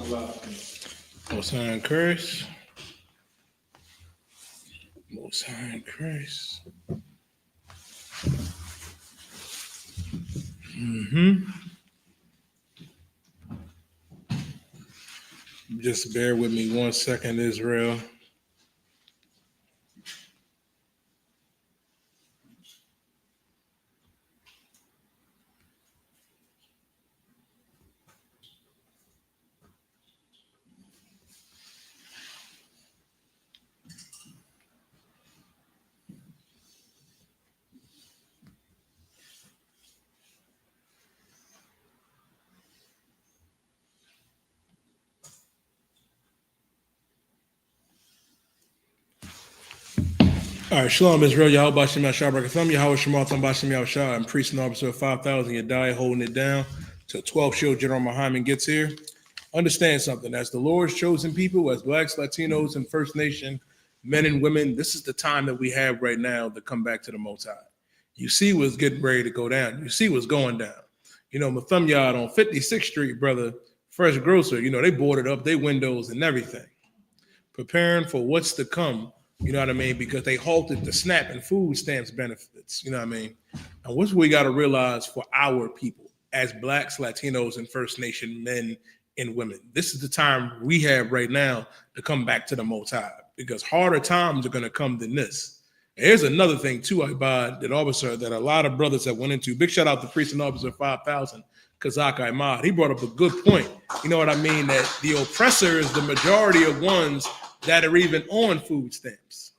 Most High in Christ. Most High in Christ. Just bear with me 1 second, Israel. All right, Shalom, Israel. Yahweh Bashim Yahshua Barakatham. Yahweh Shemal Tam Bashim Yahshua. I'm priest and officer of 5,000. Yadiyah holding it down till 12 Shield General Muhammad gets here. Understand something. As the Lord's chosen people, as blacks, Latinos, and First Nation men and women, this is the time that we have right now to come back to the Most High. You see what's getting ready to go down. You see what's going down. You know, Mathamyard on 56th Street, brother, Fresh Grocer, you know, they boarded up their windows and everything, preparing for what's to come. You know what I mean? Because they halted the SNAP and food stamps benefits. You know what I mean? And what's we got to realize for our people as blacks, Latinos, and First Nation men and women? This is the time we have right now to come back to the Most High, because harder times are going to come than this. And here's another thing too, Ibad, that officer that a lot of brothers that went into. Big shout out to Priest and Officer 5,000, Kazak Ahmad. He brought up a good point. You know what I mean? That the oppressor is the majority of ones that are even on food stamps.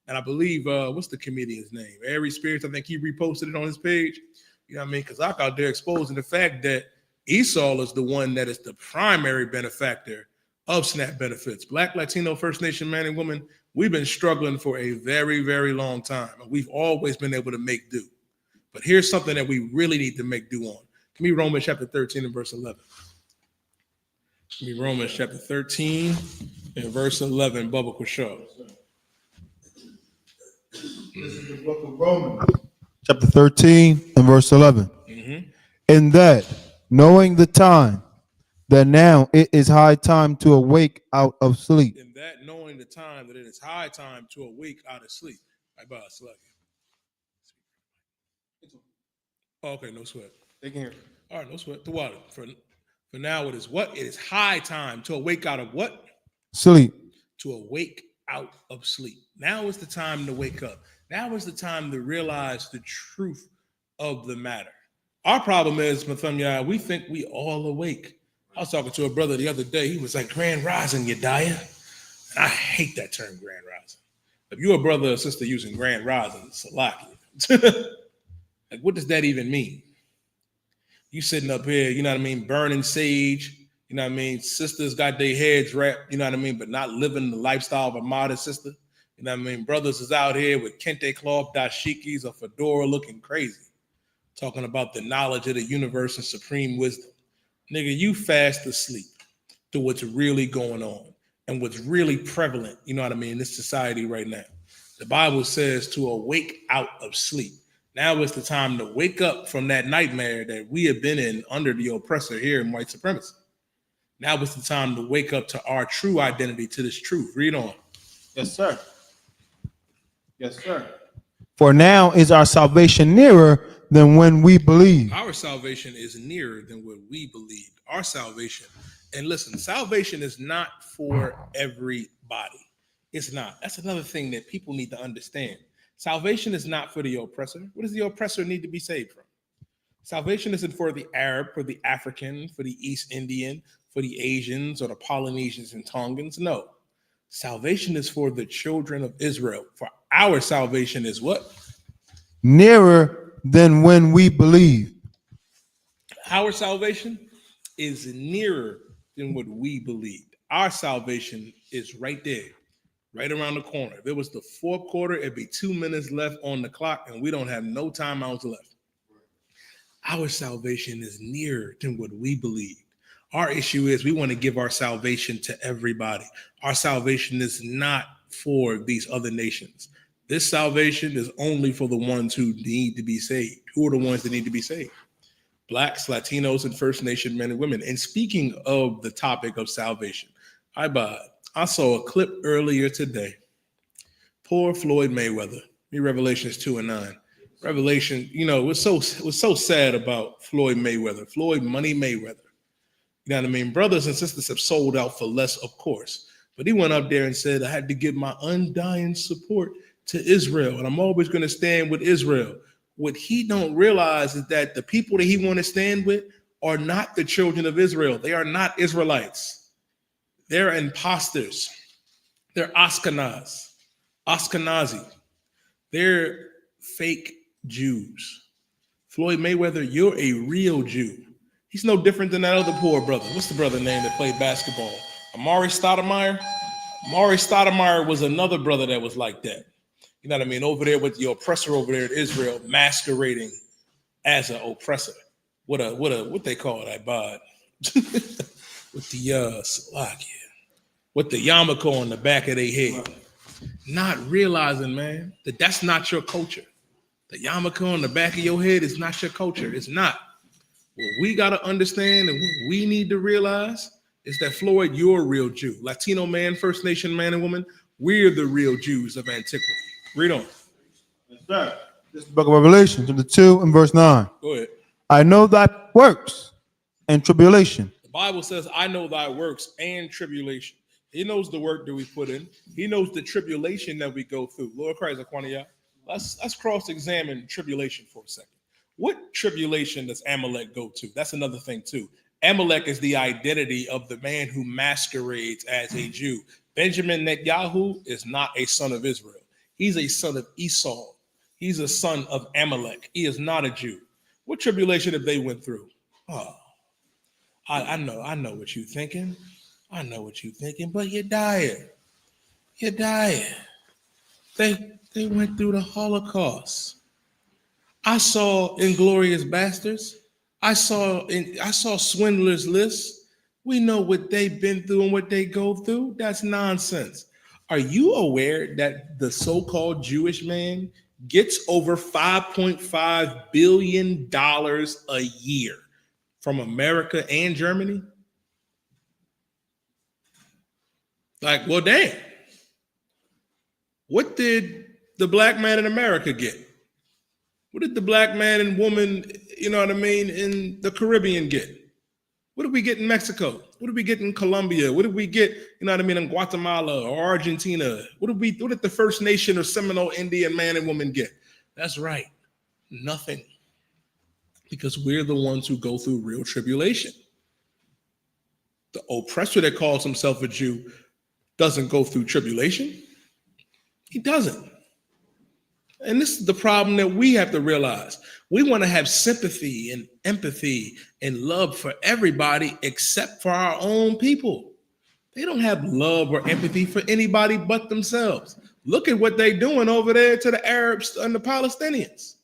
And I believe, what's the comedian's name? Ari Spears, I think he reposted it on his page. You know what I mean? Because I'm out there exposing the fact that Esau is the one that is the primary benefactor of SNAP benefits. Black, Latino, First Nation man and woman, we've been struggling for a very, very long time. And we've always been able to make do. But here's something that we really need to make do on. Give me Romans chapter 13 and verse 11. Give me Romans chapter 13 and verse 11, Bubba Quashaw. This is the book of Romans, chapter 13 and verse 11. In that, knowing the time, that now it is high time to awake out of sleep. In that, knowing the time, that it is high time to awake out of sleep. Okay, no sweat. They can hear. All right, no sweat. The water. For now, it is what? It is high time to awake out of what? Sleep. To awake out of sleep. Now is the time to wake up. Now is the time to realize the truth of the matter. Our problem is, Mathumya, we think we all awake. I was talking to a brother the other day. He was like, Grand Rising, Yadiyah. And I hate that term, Grand Rising. If you're a brother or sister using Grand Rising, Salaki. Like, what does that even mean? You sitting up here, you know what I mean, burning sage, you know what I mean? Sisters got their heads wrapped, you know what I mean, but not living the lifestyle of a modest sister. You know what I mean? Brothers is out here with kente cloth, dashikis, or fedora looking crazy, talking about the knowledge of the universe and supreme wisdom. Nigga, you fast asleep to what's really going on and what's really prevalent, you know what I mean, in this society right now. The Bible says to awake out of sleep. Now is the time to wake up from that nightmare that we have been in under the oppressor here in white supremacy. Now is the time to wake up to our true identity, to this truth. Read on. Yes, sir. Yes, sir. For now is our salvation nearer than when we believe. Our salvation is nearer than what we believed. Our salvation. And listen, salvation is not for everybody. It's not. That's another thing that people need to understand. Salvation is not for the oppressor. What does the oppressor need to be saved from? Salvation isn't for the Arab, for the African, for the East Indian, for the Asians or the Polynesians and Tongans. No. Salvation is for the children of Israel. For our salvation is what? Nearer than when we believe. Our salvation is nearer than what we believed. Our salvation is right there, right around the corner. If it was the fourth quarter, it'd be 2 minutes left on the clock, and we don't have no timeouts left. Our salvation is nearer than what we believed. Our issue is we want to give our salvation to everybody. Our salvation is not for these other nations. This salvation is only for the ones who need to be saved. Who are the ones that need to be saved? Blacks, Latinos, and First Nation men and women. And speaking of the topic of salvation, I saw a clip earlier today. Poor Floyd Mayweather. Read Revelations 2:9. Revelation, what's so sad about Floyd Mayweather, Floyd Money Mayweather. You know what I mean? Brothers and sisters have sold out for less, of course. But he went up there and said, I had to give my undying support to Israel, and I'm always going to stand with Israel. What he don't realize is that the people that he want to stand with are not the children of Israel. They are not Israelites. They're imposters. They're Ashkenazi. They're fake Jews. Floyd Mayweather, you're a real Jew. He's no different than that other poor brother. What's the brother name that played basketball? Amari Stoudemire? Amari Stoudemire was another brother that was like that. You know what I mean? Over there with the oppressor over there in Israel, masquerading as an oppressor. What they call that, bud? With the with the yarmulke on the back of their head. Not realizing, man, that that's not your culture. The yarmulke on the back of your head is not your culture. It's not. What we got to understand and what we need to realize is that, Floyd, you're a real Jew. Latino man, First Nation man and woman, we're the real Jews of antiquity. Read on. Yes, sir. This is the book of Revelation, chapter 2 and verse 9. Go ahead. I know thy works and tribulation. The Bible says, I know thy works and tribulation. He knows the work that we put in. He knows the tribulation that we go through. Lord Christ, let's cross-examine tribulation for a second. What tribulation does Amalek go to? That's another thing too. Amalek is the identity of the man who masquerades as a Jew. Benjamin Netanyahu is not a son of Israel. He's a son of Esau. He's a son of Amalek. He is not a Jew. What tribulation have they went through? Oh, I know what you're thinking. I know what you're thinking, but Yadiyah. They went through the Holocaust. I saw Inglorious Bastards. I saw Swindler's List. We know what they've been through and what they go through. That's nonsense. Are you aware that the so-called Jewish man gets over $5.5 billion a year from America and Germany? Like, well, damn. What did the black man in America get? What did the black man and woman, in the Caribbean get? What did we get in Mexico? What did we get in Colombia? What did we get, in Guatemala or Argentina? What did the First Nation or Seminole Indian man and woman get? That's right. Nothing. Because we're the ones who go through real tribulation. The oppressor that calls himself a Jew doesn't go through tribulation. He doesn't. And this is the problem that we have to realize. We want to have sympathy and empathy and love for everybody except for our own people. They don't have love or empathy for anybody but themselves. Look at what they're doing over there to the Arabs and the Palestinians.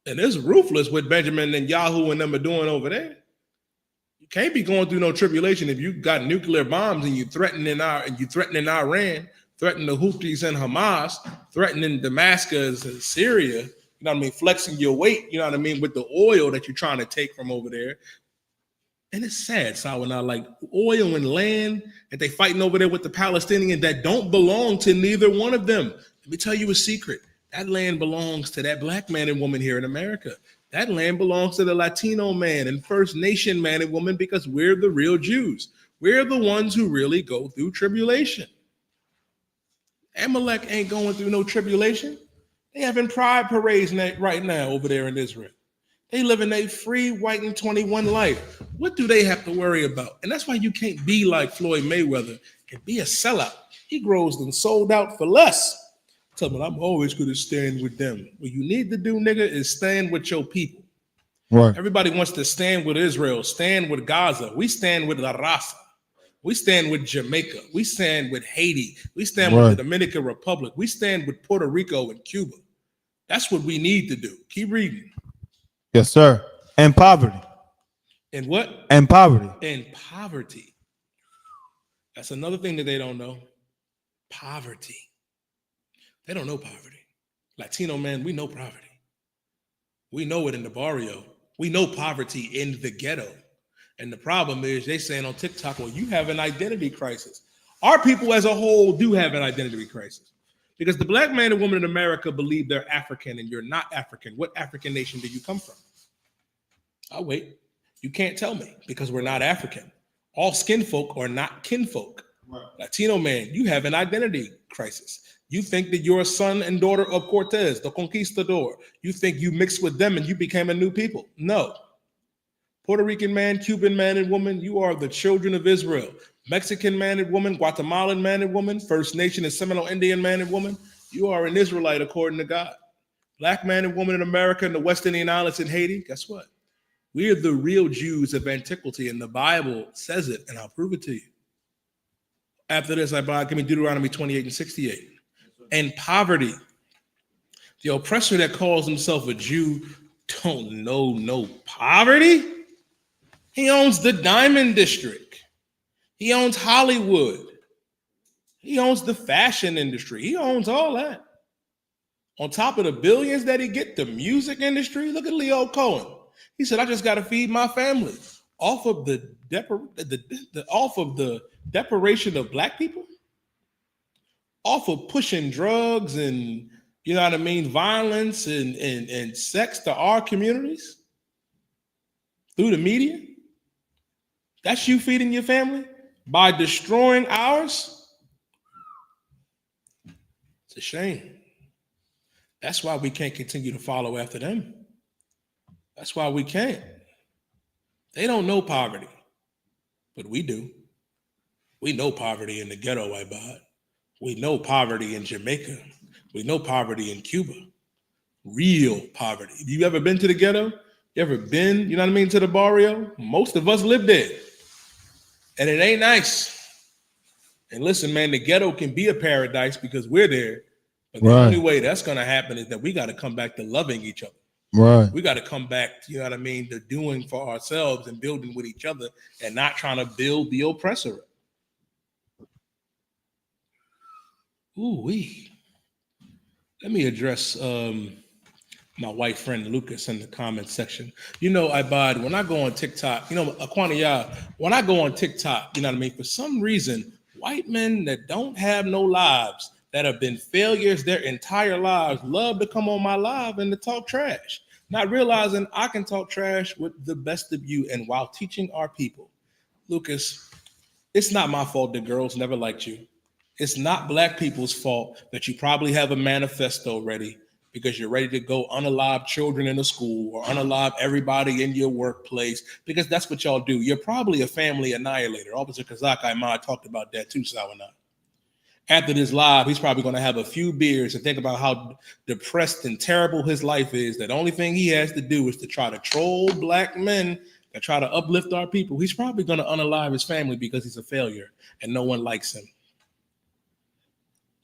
And it's ruthless what Benjamin and Yahoo and them are doing over there. You can't be going through no tribulation if you got nuclear bombs and you threatening Iran, threatening the Houthis and Hamas, threatening Damascus and Syria, flexing your weight, with the oil that you're trying to take from over there. And it's sad, Sawana, like oil and land that they fighting over there with the Palestinians that don't belong to neither one of them. Let me tell you a secret. That land belongs to that black man and woman here in America. That land belongs to the Latino man and First Nation man and woman because we're the real Jews. We're the ones who really go through tribulation. Amalek ain't going through no tribulation. They having pride parades right now over there in Israel. They living a free white and 21 life. What do they have to worry about? And that's why you can't be like Floyd Mayweather and be a sellout. He grows and sold out for less. Tell me, I'm always going to stand with them. What you need to do, nigga, is stand with your people. Right. Everybody wants to stand with Israel, stand with Gaza. We stand with La Raza. We stand with Jamaica. We stand with Haiti. We stand with the Dominican Republic. We stand with Puerto Rico and Cuba. That's what we need to do. Keep reading. Yes, sir. And poverty. And what? And poverty. And poverty. That's another thing that they don't know. Poverty. They don't know poverty. Latino man, we know poverty. We know it in the barrio. We know poverty in the ghetto. And the problem is they saying on TikTok, well, you have an identity crisis. Our people as a whole do have an identity crisis. Because the black man and woman in America believe they're African and you're not African. What African nation do you come from? I'll wait. You can't tell me because we're not African. All skin folk are not kinfolk. Right. Latino man, you have an identity crisis. You think that you're a son and daughter of Cortez, the conquistador. You think you mixed with them and you became a new people. No. Puerto Rican man, Cuban man and woman, you are the children of Israel. Mexican man and woman, Guatemalan man and woman, First Nation and Seminole Indian man and woman, you are an Israelite according to God. Black man and woman in America and the West Indian Islands and Haiti, guess what? We are the real Jews of antiquity, and the Bible says it, and I'll prove it to you. After this, give me Deuteronomy 28 and 68. And poverty. The oppressor that calls himself a Jew don't know no poverty. He owns the Diamond District. He owns Hollywood. He owns the fashion industry. He owns all that. On top of the billions that he get, the music industry. Look at Leo Cohen. He said, I just got to feed my family off of the deprivation of black people, off of pushing drugs and, you know what I mean, violence and sex to our communities through the media. That's you feeding your family by destroying ours. It's a shame. That's why we can't continue to follow after them. That's why we can't. They don't know poverty, but we do. We know poverty in the ghetto, Ibad. We know poverty in Jamaica. We know poverty in Cuba. Real poverty. Have you ever been to the ghetto? You ever been, you know what I mean, to the barrio? Most of us live there. And it ain't nice. And listen, man, the ghetto can be a paradise because we're there. But the only way that's going to happen is that we got to come back to loving each other. Right. We got to come back, you know what I mean, to doing for ourselves and building with each other and not trying to build the oppressor. Ooh-wee. Let me address my white friend Lucas in the comments section. You know, Ibad, when I go on TikTok, you know, Aquania, when I go on TikTok, you know what I mean, for some reason, white men that don't have no lives, that have been failures their entire lives, love to come on my live and to talk trash, not realizing I can talk trash with the best of you and while teaching our people. Lucas, it's not my fault that girls never liked you. It's not black people's fault that you probably have a manifesto ready because you're ready to go unalive children in a school or unalive everybody in your workplace, because that's what y'all do. You're probably a family annihilator. Officer Kazak Ahmad talked about that too, Sawana. After this live, he's probably going to have a few beers and think about how depressed and terrible his life is. That the only thing he has to do is to try to troll black men that try to uplift our people. He's probably going to unalive his family because he's a failure and no one likes him.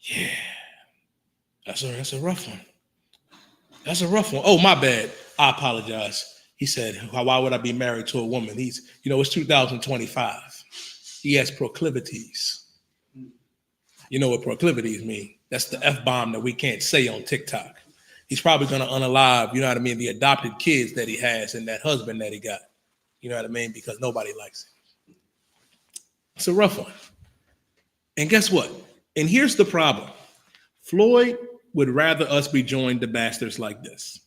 Yeah, that's a rough one. That's a rough one. Oh, my bad. I apologize. He said, why would I be married to a woman? He's, you know, it's 2025. He has proclivities. You know what proclivities mean? That's the F-bomb that we can't say on TikTok. He's probably going to unalive, you know what I mean, the adopted kids that he has and that husband that he got. You know what I mean? Because nobody likes him. It's a rough one. And guess what? And here's the problem. Floyd would rather us be joined to bastards like this.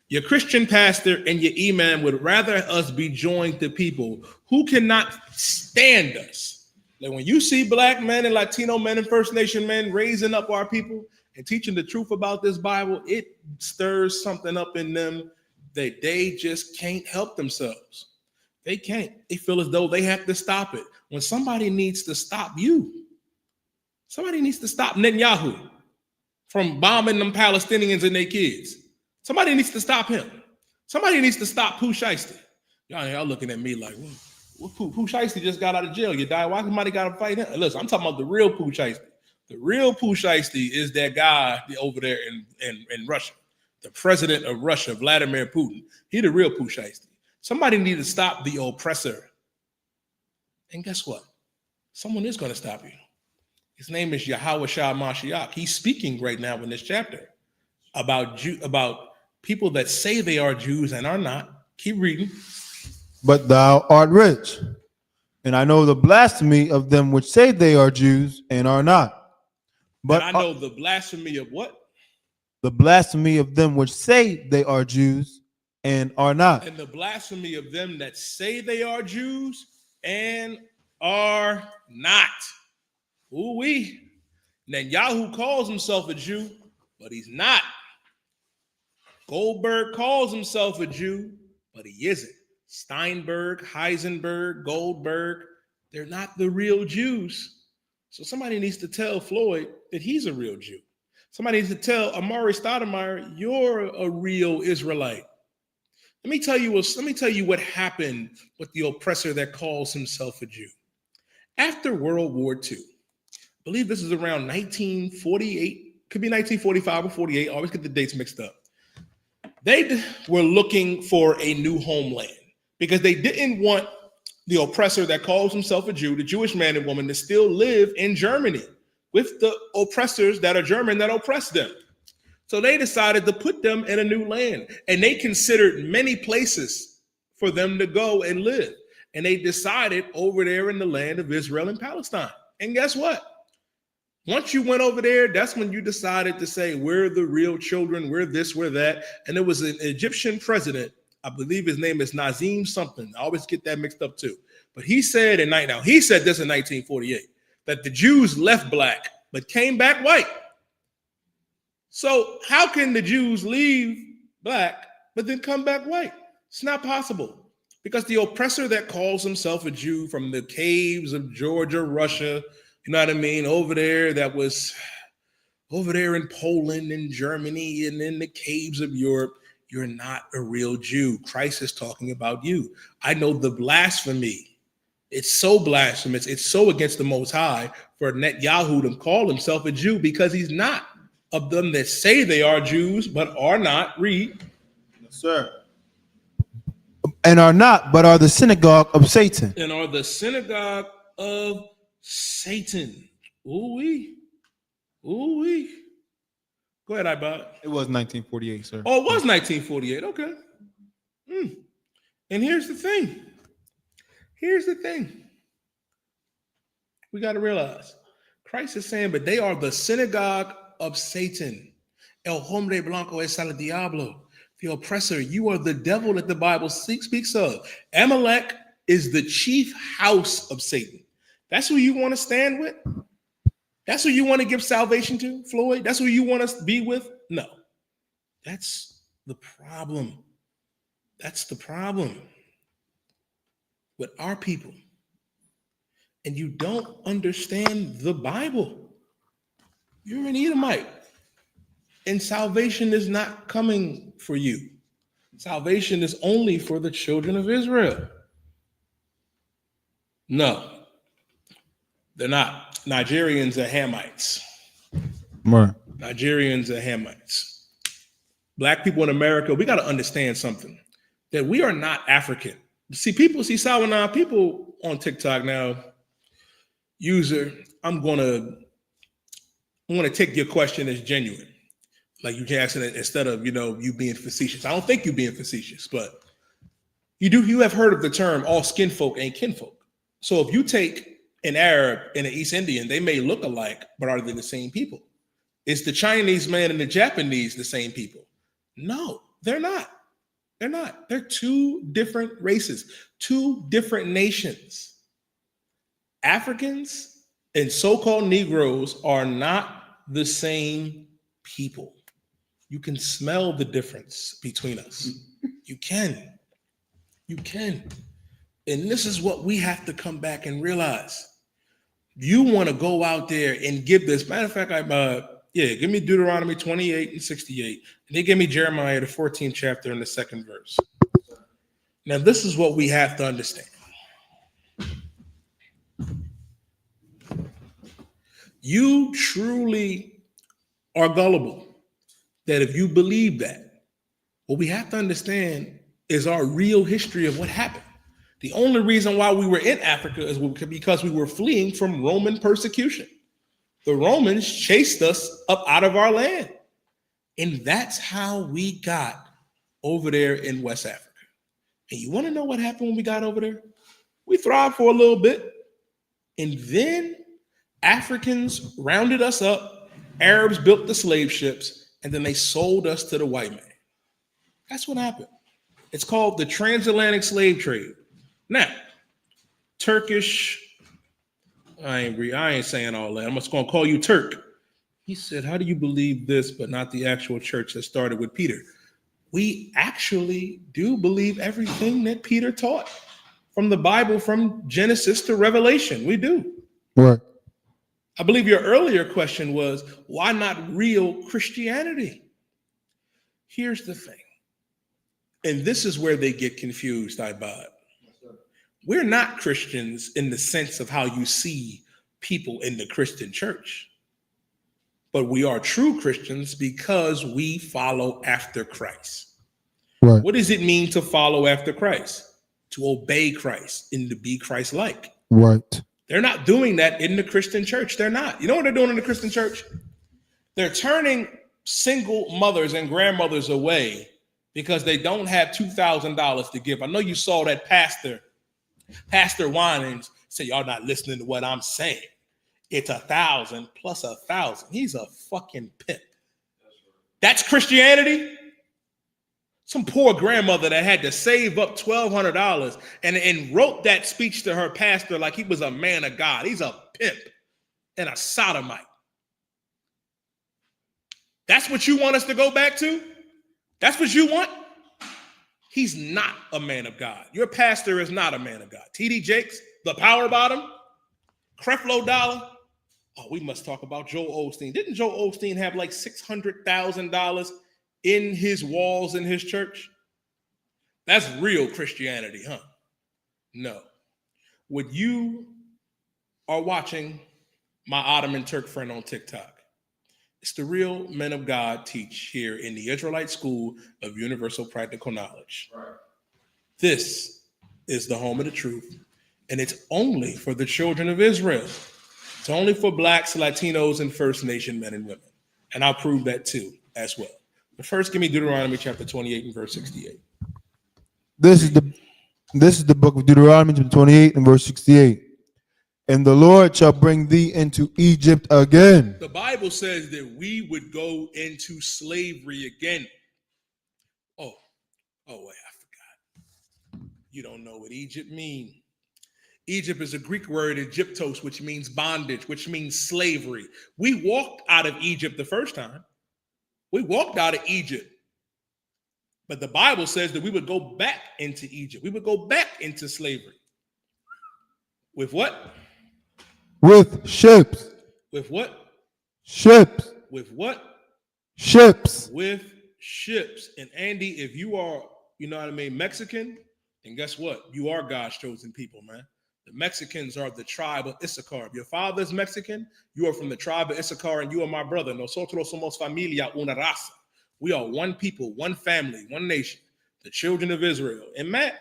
Your Christian pastor and your imam would rather us be joined to people who cannot stand us. Like when you see black men and Latino men and First Nation men raising up our people and teaching the truth about this Bible, it stirs something up in them that they just can't help themselves. They can't. They feel as though they have to stop it. When somebody needs to stop you, somebody needs to stop Netanyahu from bombing them Palestinians and their kids. Somebody needs to stop him. Somebody needs to stop Pooh Shiesty. Y'all looking at me like, Pooh Shiesty just got out of jail. You die. Why somebody got to fight him? Listen, I'm talking about the real Pooh Shiesty. The real Pooh Shiesty is that guy over there in Russia, the president of Russia, Vladimir Putin. He the real Pooh Shiesty. Somebody need to stop the oppressor. And guess what? Someone is going to stop you. His name is Yahweh Shah Mashiach. He's speaking right now in this chapter about people that say they are Jews and are not, Keep reading. but thou art rich. And I know the blasphemy of them which say they are Jews and are not. But And I know the blasphemy of what? the blasphemy of them which say they are Jews and are not. And the blasphemy of them that say they are Jews and are not. Ooh-wee. Netanyahu calls himself a Jew, but he's not. Goldberg calls himself a Jew, but he isn't. Steinberg, Heisenberg, Goldberg, they're not the real Jews. So somebody needs to tell Floyd that he's a real Jew. Somebody needs to tell Amari Stoudemire, you're a real Israelite. Let me tell you what happened with the oppressor that calls himself a Jew. After World War II, I believe this is around 1948, could be 1945 or 48, always get the dates mixed up. They were looking for a new homeland because they didn't want the oppressor that calls himself a Jew, the Jewish man and woman, to still live in Germany with the oppressors that are German that oppress them. So they decided to put them in a new land, and they considered many places for them to go and live. And they decided over there in the land of Israel and Palestine. And guess what? Once you went over there, that's when you decided to say, we're the real children, we're this, we're that. And there was an Egyptian president, I believe his name is Nazim something. I always get that mixed up too. But he said this in 1948, that the Jews left black, but came back white. So how can the Jews leave black, but then come back white? It's not possible, because the oppressor that calls himself a Jew from the caves of Georgia, Russia, you know what I mean, over there, that was over there in Poland and Germany and in the caves of Europe, you're not a real Jew. Christ is talking about you. I know the blasphemy. It's so blasphemous. It's so against the Most High for Netanyahu to call himself a Jew, because he's not. Of them that say they are Jews but are not, read. Yes, sir. And are not, but are the synagogue of Satan. And are the synagogue of Satan. Ooh-wee. Ooh-wee. Go ahead, Ibad. It was 1948, sir. Oh, it was 1948. Okay. And here's the thing. We got to realize Christ is saying, but they are the synagogue of Satan. El hombre blanco es el diablo. The oppressor. You are the devil that the Bible speaks of. Amalek is the chief house of Satan. That's who you want to stand with? That's who you want to give salvation to, Floyd? That's who you want us to be with? No. That's the problem. That's the problem with our people. And you don't understand the Bible. You're an Edomite. And salvation is not coming for you. Salvation is only for the children of Israel. No, they're not. Nigerians are Hamites. Right. Nigerians are Hamites. Black people in America, we got to understand something, that we are not African. See, Sawana, people on TikTok now, user, I'm going to take your question as genuine. Like you can ask it instead of, you being facetious. I don't think you being facetious, but you have heard of the term all skin folk ain't kinfolk. So if you take an Arab and an East Indian, they may look alike, but are they the same people? Is the Chinese man and the Japanese the same people? No, they're not. They're not. They're two different races, two different nations. Africans and so-called Negroes are not the same people. You can smell the difference between us. You can. And this is what we have to come back and realize. You want to go out there and give this. Matter of fact, give me Deuteronomy 28 and 68. And they give me Jeremiah, the 14th chapter and the 2nd verse. Now, this is what we have to understand. You truly are gullible that if you believe that, what we have to understand is our real history of what happened. The only reason why we were in Africa is because we were fleeing from Roman persecution. The Romans chased us up out of our land. And that's how we got over there in West Africa. And you want to know what happened when we got over there? We thrived for a little bit. And then Africans rounded us up. Arabs built the slave ships. And then they sold us to the white man. That's what happened. It's called the transatlantic slave trade. Now, Turkish, I ain't saying all that. I'm just going to call you Turk. He said, how do you believe this, but not the actual church that started with Peter? We actually do believe everything that Peter taught from the Bible, from Genesis to Revelation. We do. Right. I believe your earlier question was, why not real Christianity? Here's the thing. And this is where they get confused, Ibad. We're not Christians in the sense of how you see people in the Christian church. But we are true Christians because we follow after Christ. Right. What does it mean to follow after Christ? To obey Christ and to be Christ-like. Right. They're not doing that in the Christian church. They're not. You know what they're doing in the Christian church? They're turning single mothers and grandmothers away because they don't have $2,000 to give. I know you saw that Pastor Winans say, y'all not listening to what I'm saying. It's 1,000 plus 1,000. He's a fucking pimp. That's Christianity. Some poor grandmother that had to save up $1,200 and wrote that speech to her pastor like he was a man of God. He's a pimp and a sodomite. That's what you want us to go back to? That's what you want? He's not a man of God. Your pastor is not a man of God. T.D. Jakes, the power bottom, Creflo Dollar. Oh, we must talk about Joel Osteen. Didn't Joel Osteen have like $600,000 in his walls in his church? That's real Christianity, huh? No. What you are watching my Ottoman Turk friend on TikTok, it's the real men of God teach here in the Israelite School of Universal Practical Knowledge. Right. This is the home of the truth, and it's only for the children of Israel. It's only for Blacks, Latinos, and First Nation men and women. And I'll prove that too as well. But first, give me Deuteronomy chapter 28 and verse 68. This is the book of Deuteronomy 28 and verse 68. And the Lord shall bring thee into Egypt again. The Bible says that we would go into slavery again. Oh, wait, I forgot. You don't know what Egypt means. Egypt is a Greek word, Egyptos, which means bondage, which means slavery. We walked out of Egypt the first time. We walked out of Egypt. But the Bible says that we would go back into Egypt. We would go back into slavery. With what? With ships. With what? Ships. With what? Ships. With ships. And Andy, if you are, you know what I mean, Mexican, then guess what? You are God's chosen people, man. The Mexicans are the tribe of Issachar. If your father is Mexican, you are from the tribe of Issachar, and you are my brother. Nosotros somos familia una raza. We are one people, one family, one nation, the children of Israel. And Matt,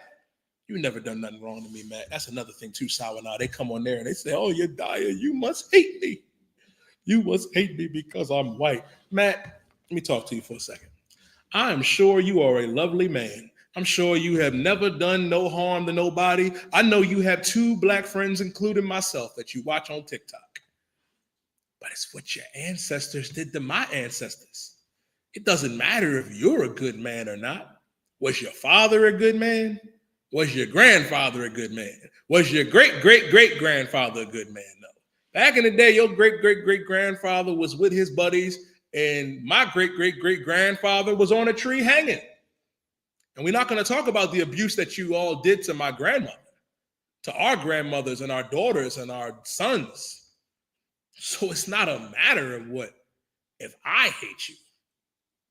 you never done nothing wrong to me, Matt. That's another thing too, sour now. They come on there and they say, oh, Yadiyah, you must hate me. You must hate me because I'm white. Matt, let me talk to you for a second. I am sure you are a lovely man. I'm sure you have never done no harm to nobody. I know you have 2 black friends, including myself, that you watch on TikTok. But it's what your ancestors did to my ancestors. It doesn't matter if you're a good man or not. Was your father a good man? Was your grandfather a good man? Was your great-great-great-grandfather a good man? No. Back in the day, your great-great-great-grandfather was with his buddies, and my great-great-great-grandfather was on a tree hanging. And we're not going to talk about the abuse that you all did to my grandmother, to our grandmothers and our daughters and our sons. So it's not a matter of what, if I hate you,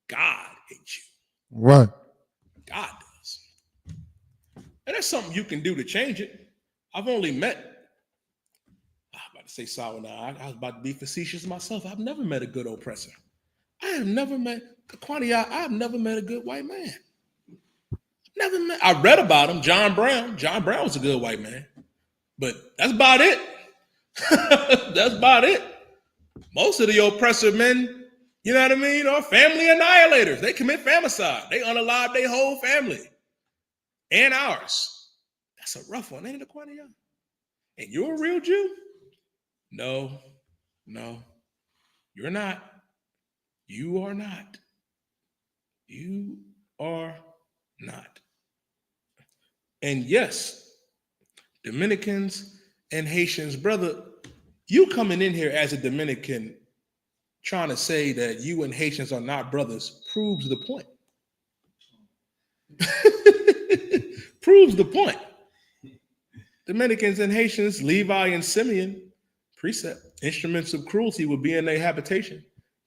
God hates you. Right. God does. And that's something you can do to change it. I've only met, I'm about to say sour now. I was about to be facetious myself. I've never met a good oppressor. I have never met a good white man. Never met. I read about him, John Brown. John Brown was a good white man. But that's about it. That's about it. Most of the oppressor men, you know what I mean, are family annihilators. They commit famicide. They unalive their whole family. and ours. That's a rough one, ain't it, Aquania? And you're a real Jew? No, you're not. You are not. You are not. And yes, Dominicans and Haitians, brother, you coming in here as a Dominican trying to say that you and Haitians are not brothers proves the point. Proves the point. Dominicans and Haitians, Levi and Simeon, precept, instruments of cruelty will be in their habitation.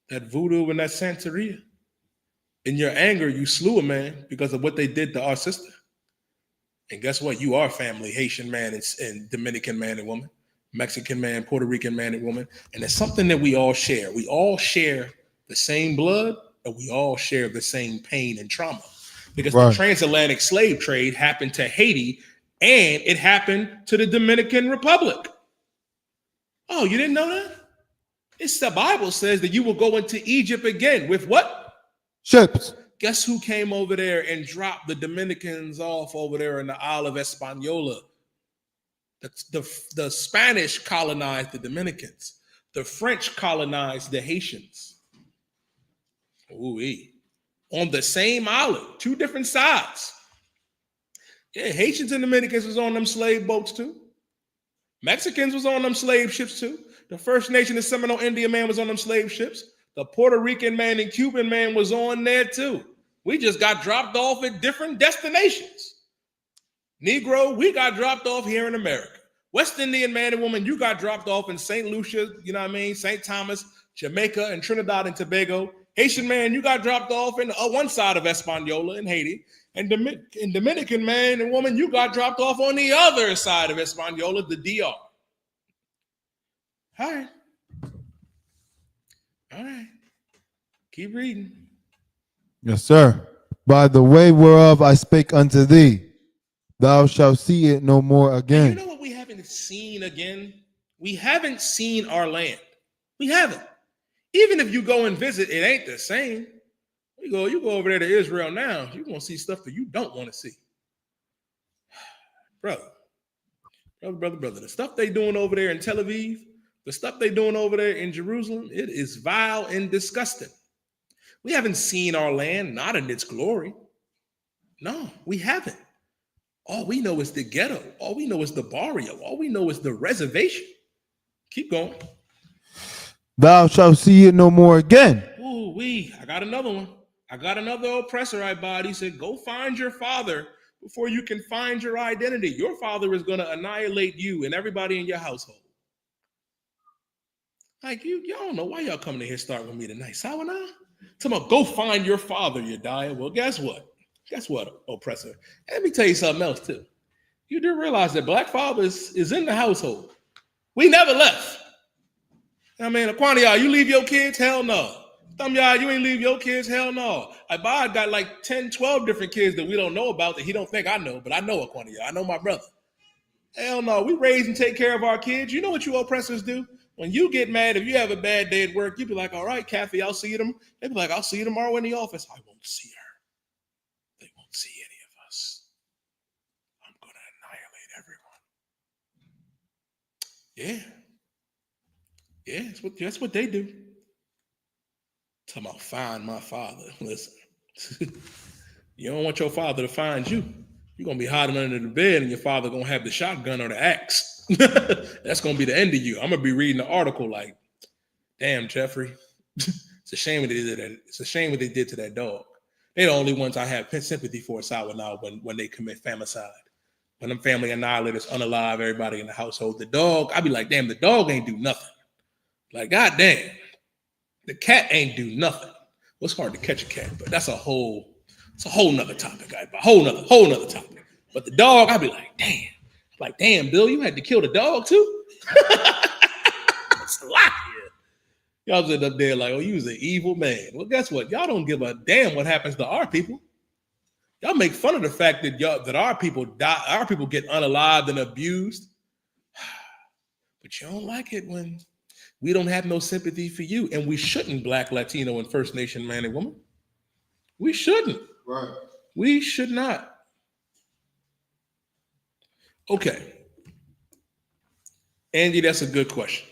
That voodoo and that Santeria. In your anger, you slew a man because of what they did to our sister. And guess what? You are family, Haitian man and Dominican man and woman, Mexican man, Puerto Rican man and woman. And it's something that we all share. We all share the same blood, and we all share the same pain and trauma. Because the transatlantic slave trade happened to Haiti, and it happened to the Dominican Republic. Oh, you didn't know that? It's the Bible says that you will go into Egypt again with what? Ships. Guess who came over there and dropped the Dominicans off over there in the Isle of Hispaniola? The Spanish colonized the Dominicans. The French colonized the Haitians. Ooh-wee. On the same island, two different sides. Yeah, Haitians and Dominicans was on them slave boats too. Mexicans was on them slave ships too. The First Nation and Seminole Indian man was on them slave ships. The Puerto Rican man and Cuban man was on there too. We just got dropped off at different destinations. Negro, we got dropped off here in America. West Indian man and woman, you got dropped off in St. Lucia, you know what I mean? St. Thomas, Jamaica, and Trinidad and Tobago. Haitian man, you got dropped off in one side of Hispaniola in Haiti. And Dominican man and woman, you got dropped off on the other side of Hispaniola, the DR. All right. All right. Keep reading. Yes, sir. By the way whereof I spake unto thee, thou shalt see it no more again. And you know what we haven't seen again? We haven't seen our land. We haven't. Even if you go and visit, it ain't the same. You go over there to Israel now, you're going to see stuff that you don't want to see. Brother. The stuff they doing over there in Tel Aviv, the stuff they doing over there in Jerusalem, it is vile and disgusting. We haven't seen our land, not in its glory. No, we haven't. All we know is the ghetto. All we know is the barrio. All we know is the reservation. Keep going. Thou shalt see it no more again. Ooh, I got another one. I got another oppressor I bought. He said, go find your father before you can find your identity. Your father is going to annihilate you and everybody in your household. Like, y'all don't know why y'all coming in here starting with me tonight. Sawana? Tell me, go find your father, Yadiyah. Well, guess what? Guess what, oppressor? Let me tell you something else, too. You do realize that Black fathers is in the household. We never left. I mean, Aquania, you leave your kids? Hell no. Some y'all, you ain't leave your kids? Hell no. Abad got like 10, 12 different kids that we don't know about that he don't think I know, but I know Aquania. I know my brother. Hell no. We raise and take care of our kids. You know what you oppressors do? When you get mad, if you have a bad day at work, you be like, all right, Kathy, I'll see you tomorrow. They be like, I'll see you tomorrow in the office. I won't see her. They won't see any of us. I'm going to annihilate everyone. Yeah, that's what they do. Talking about find my father. Listen, you don't want your father to find you. You're going to be hiding under the bed and your father going to have the shotgun or the axe. That's going to be the end of you. I'm going to be reading the article like, damn, Jeffrey. It's a shame what they did that. It's a shame what they did to that dog. They're the only ones I have sympathy for now when they commit famicide. When them family annihilators unalive everybody in the household. The dog, I be like, damn, the dog ain't do nothing. Like, goddamn, the cat ain't do nothing. Well, it's hard to catch a cat, but that's a whole nother topic. A whole nother topic. But the dog, I be like, damn, Bill, you had to kill the dog too? It's a lot here. Y'all sit up there like, oh, you was an evil man. Well, guess what? Y'all don't give a damn what happens to our people. Y'all make fun of the fact that our people die, our people get unalived and abused. But you don't like it when we don't have no sympathy for you. And we shouldn't, Black, Latino, and First Nation man and woman. We shouldn't. Right. We should not. Okay. Andy, that's a good question.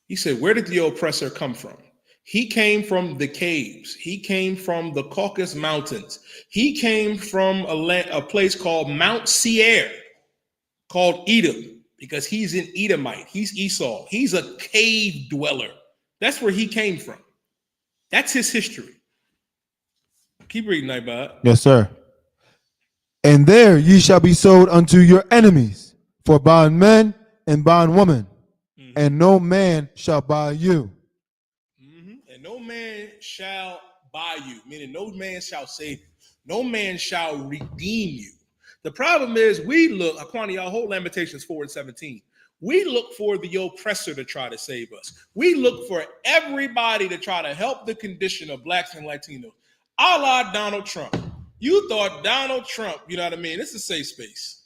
He said, where did the oppressor come from? He came from the caves. He came from the Caucasus Mountains. He came from a place called Mount Seir, called Edom, because he's an Edomite. He's Esau. He's a cave dweller. That's where he came from. That's his history. Keep reading, Nightbot. Yes, sir. And there ye shall be sold unto your enemies for bondmen and bondwomen, and no man shall buy you. And no man shall buy you, meaning no man shall save you. No man shall redeem you. The problem is we look, according to y'all whole Lamentations 4:17, we look for the oppressor to try to save us. We look for everybody to try to help the condition of blacks and Latinos. A la Donald Trump. You thought Donald Trump, you know what I mean? This is a safe space.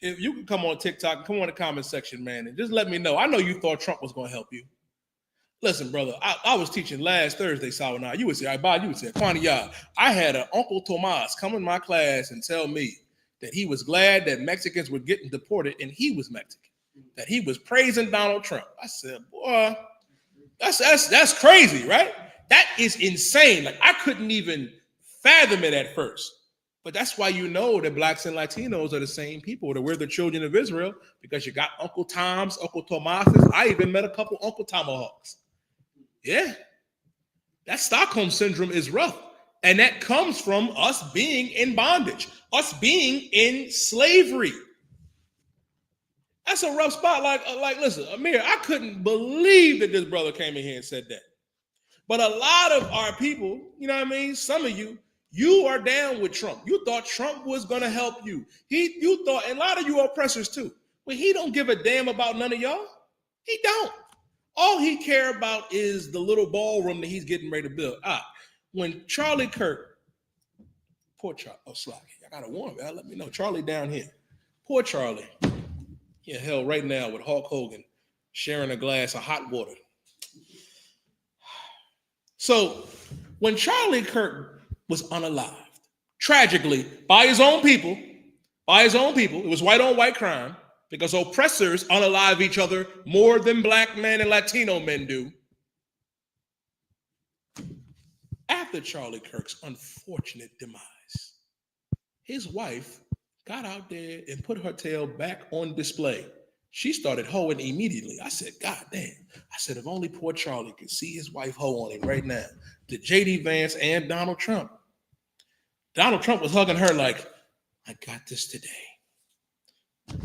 If you can come on TikTok, come on the comment section, man, and just let me know. I know you thought Trump was going to help you. Listen, brother, I was teaching last Thursday, Sawanah. You would say, you would say, Kwaniya, I had an Uncle Tomas come in my class and tell me that he was glad that Mexicans were getting deported and he was Mexican, that he was praising Donald Trump. I said, boy, that's crazy, right? That is insane. Like, I couldn't even fathom it at first. But that's why you know that blacks and Latinos are the same people, that we're the children of Israel, because you got Uncle Toms, Uncle Tomases. I even met a couple Uncle Tomahawks. Yeah, that Stockholm syndrome is rough. And that comes from us being in bondage, us being in slavery. That's a rough spot. Like, listen, Amir, I couldn't believe that this brother came in here and said that. But a lot of our people, you know what I mean? Some of you are down with Trump. You thought Trump was going to help you. You thought, and a lot of you are oppressors too. But he don't give a damn about none of y'all. He don't. All he care about is the little ballroom that he's getting ready to build. When Charlie Kirk, poor Charlie, Slacky, I got to warn you, let me know. Charlie down here. Poor Charlie. Yeah, hell, right now with Hulk Hogan sharing a glass of hot water. So when Charlie Kirk was unalived, tragically, by his own people, it was white on white crime, because oppressors unalive each other more than black men and Latino men do. After Charlie Kirk's unfortunate demise, his wife got out there and put her tail back on display. She started hoeing immediately. I said, God damn. I said, if only poor Charlie could see his wife hoe on him right now. To J.D. Vance and Donald Trump. Donald Trump was hugging her like, I got this today.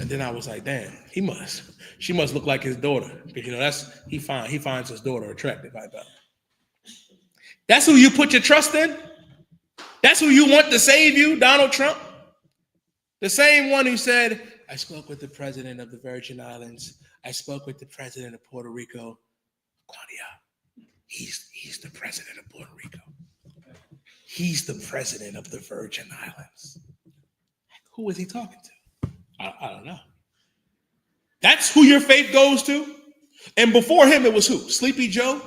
And then I was like, damn, she must look like his daughter. Because, he finds his daughter attractive, I bet. That's who you put your trust in? That's who you want to save you, Donald Trump? The same one who said, I spoke with the president of the Virgin Islands. I spoke with the president of Puerto Rico. Claudia, he's the president of Puerto Rico. He's the president of the Virgin Islands. Who is he talking to? I don't know. That's who your faith goes to? And before him, it was who? Sleepy Joe?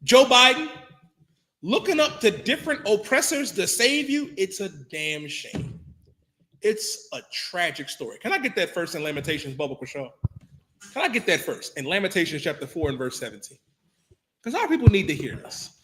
Joe Biden? Looking up to different oppressors to save you? It's a damn shame. It's a tragic story. Can I get that first in Lamentations, Bubba Quashaw? Can I get that first in Lamentations chapter 4 and verse 17? Because our people need to hear this.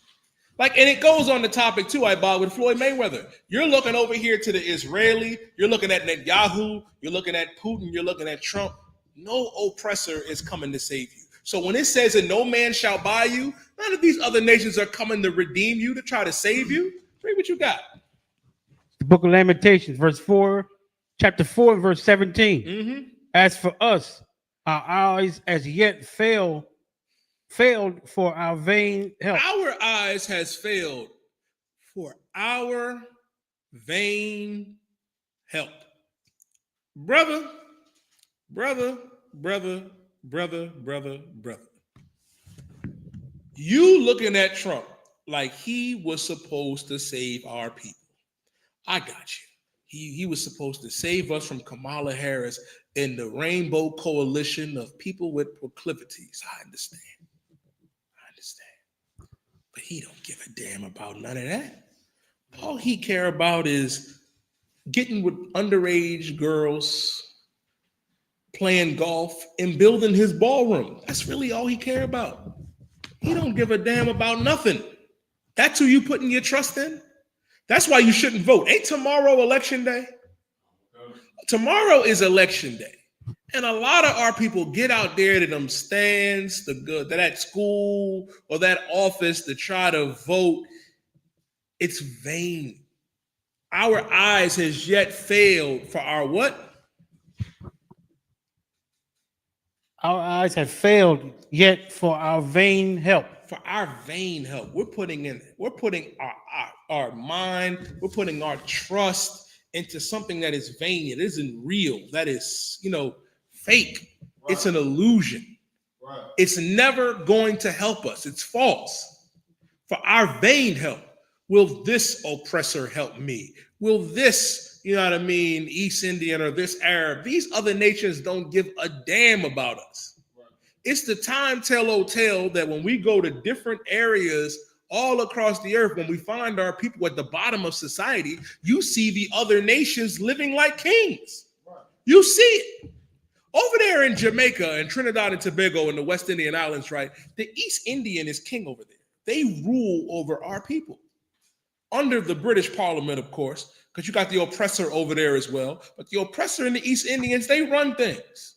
Like, and it goes on the topic too, I bought with Floyd Mayweather. You're looking over here to the Israeli, you're looking at Netanyahu, you're looking at Putin, you're looking at Trump. No oppressor is coming to save you. So when it says that no man shall buy you, none of these other nations are coming to redeem you, to try to save you. Read what you got. The book of Lamentations, chapter 4, verse 17. Mm-hmm. As for us, our eyes as yet failed for our vain help. Our eyes has failed for our vain help. Brother. You looking at Trump like he was supposed to save our people. I got you. He was supposed to save us from Kamala Harris and the Rainbow Coalition of people with proclivities. I understand. But he don't give a damn about none of that. All he care about is getting with underage girls, playing golf, and building his ballroom. That's really all he cares about. He don't give a damn about nothing. That's who you putting your trust in? That's why you shouldn't vote. Ain't tomorrow election day? Tomorrow is election day. And a lot of our people get out there to them stands, to that school or that office to try to vote. It's vain. Our eyes has yet failed for our what? Our eyes have failed yet for our vain help. For our vain help. We're putting our mind, we're putting our trust into something that is vain. It isn't real. That is, fake. Right. It's an illusion. Right. It's never going to help us. It's false. For our vain help. Will this oppressor help me? Will this, East Indian or this Arab, these other nations don't give a damn about us. Right. It's the time tell that when we go to different areas all across the earth, when we find our people at the bottom of society, you see the other nations living like kings. Right. You see it. Over there in Jamaica and Trinidad and Tobago and the West Indian Islands, right? The East Indian is king over there. They rule over our people. Under the British Parliament, of course, because you got the oppressor over there as well. But the oppressor and the East Indians, they run things.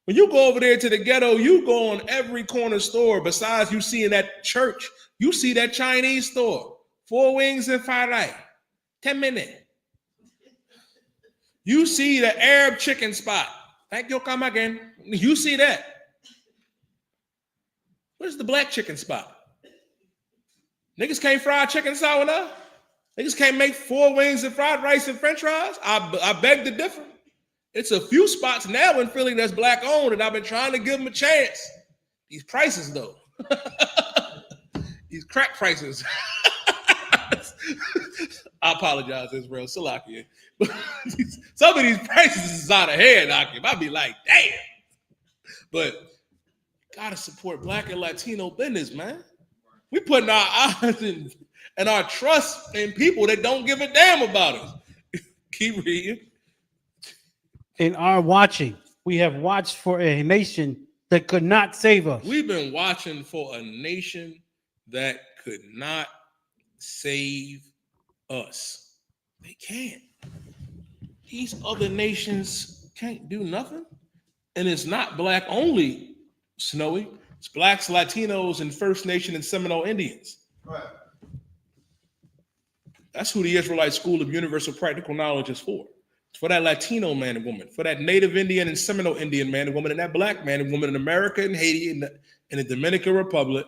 When you go over there to the ghetto, you go on every corner store. Besides you seeing that church, you see that Chinese store. 4 wings and 5 rice. 10 minutes. You see the Arab chicken spot. Thank you, come again. You see that. Where's the black chicken spot? Niggas can't fry chicken sour enough. Niggas can't make 4 wings and fried rice and french fries. I beg to differ. It's a few spots now in Philly that's black owned, and I've been trying to give them a chance. These prices, though. These crack prices. I apologize, Israel. Salakia. Some of these prices is out of hand, Akim. I'd be like, damn. But gotta support Black and Latino business, man. We putting our eyes and our trust in people that don't give a damn about us. Keep reading. In our watching, we have watched for a nation that could not save us. We've been watching for a nation that could not save us. They can't. These other nations can't do nothing. And it's not black only, Snowy. It's blacks, Latinos, and First Nation and Seminole Indians. Right. That's who the Israelite School of Universal Practical Knowledge is for. It's for that Latino man and woman, for that Native Indian and Seminole Indian man and woman, and that black man and woman in America and Haiti and the Dominican Republic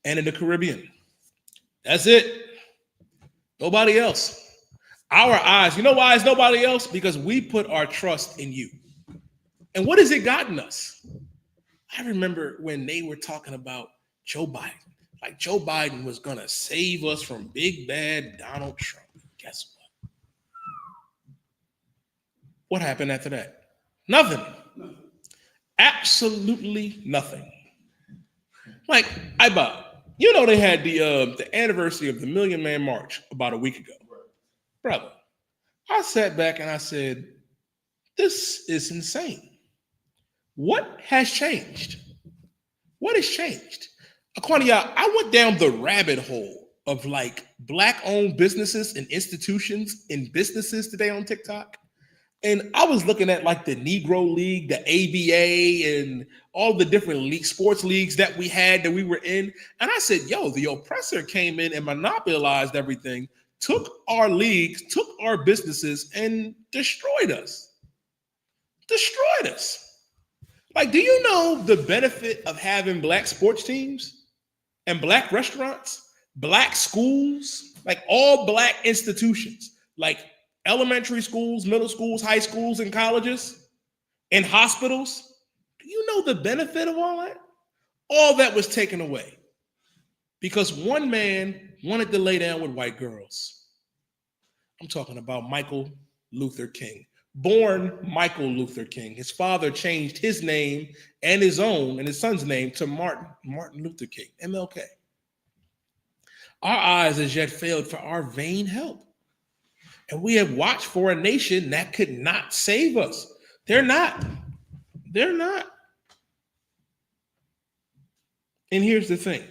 and in the Caribbean. That's it. Nobody else. Our eyes. You know why it's nobody else? Because we put our trust in you. And what has it gotten us? I remember when they were talking about Joe Biden. Like Joe Biden was going to save us from big bad Donald Trump. Guess what? What happened after that? Nothing. Absolutely nothing. Like, they had the anniversary of the Million Man March about a week ago. Brother, I sat back and I said, this is insane. What has changed? What has changed? Aquania, I went down the rabbit hole of like black-owned businesses and institutions and businesses today on TikTok. And I was looking at like the Negro League, the ABA, and all the different sports leagues that we had that we were in. And I said, yo, the oppressor came in and monopolized everything, took our leagues, took our businesses, and destroyed us. Destroyed us. Like, do you know the benefit of having black sports teams and black restaurants, black schools, like all black institutions, like elementary schools, middle schools, high schools, and colleges, and hospitals? Do you know the benefit of all that? All that was taken away because one man wanted to lay down with white girls. I'm talking about Michael Luther King. Born Michael Luther King. His father changed his name and his own and his son's name to Martin Luther King, MLK. Our eyes as yet failed for our vain help. And we have watched for a nation that could not save us. They're not. They're not. And here's the thing.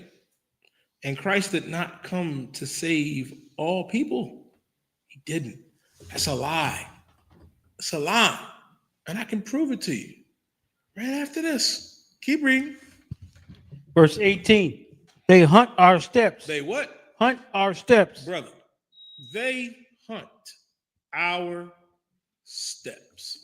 And Christ did not come to save all people. He didn't. That's a lie. It's a lie. And I can prove it to you right after this. Keep reading. Verse 18. They hunt our steps. They what? Hunt our steps. Brother, they hunt our steps.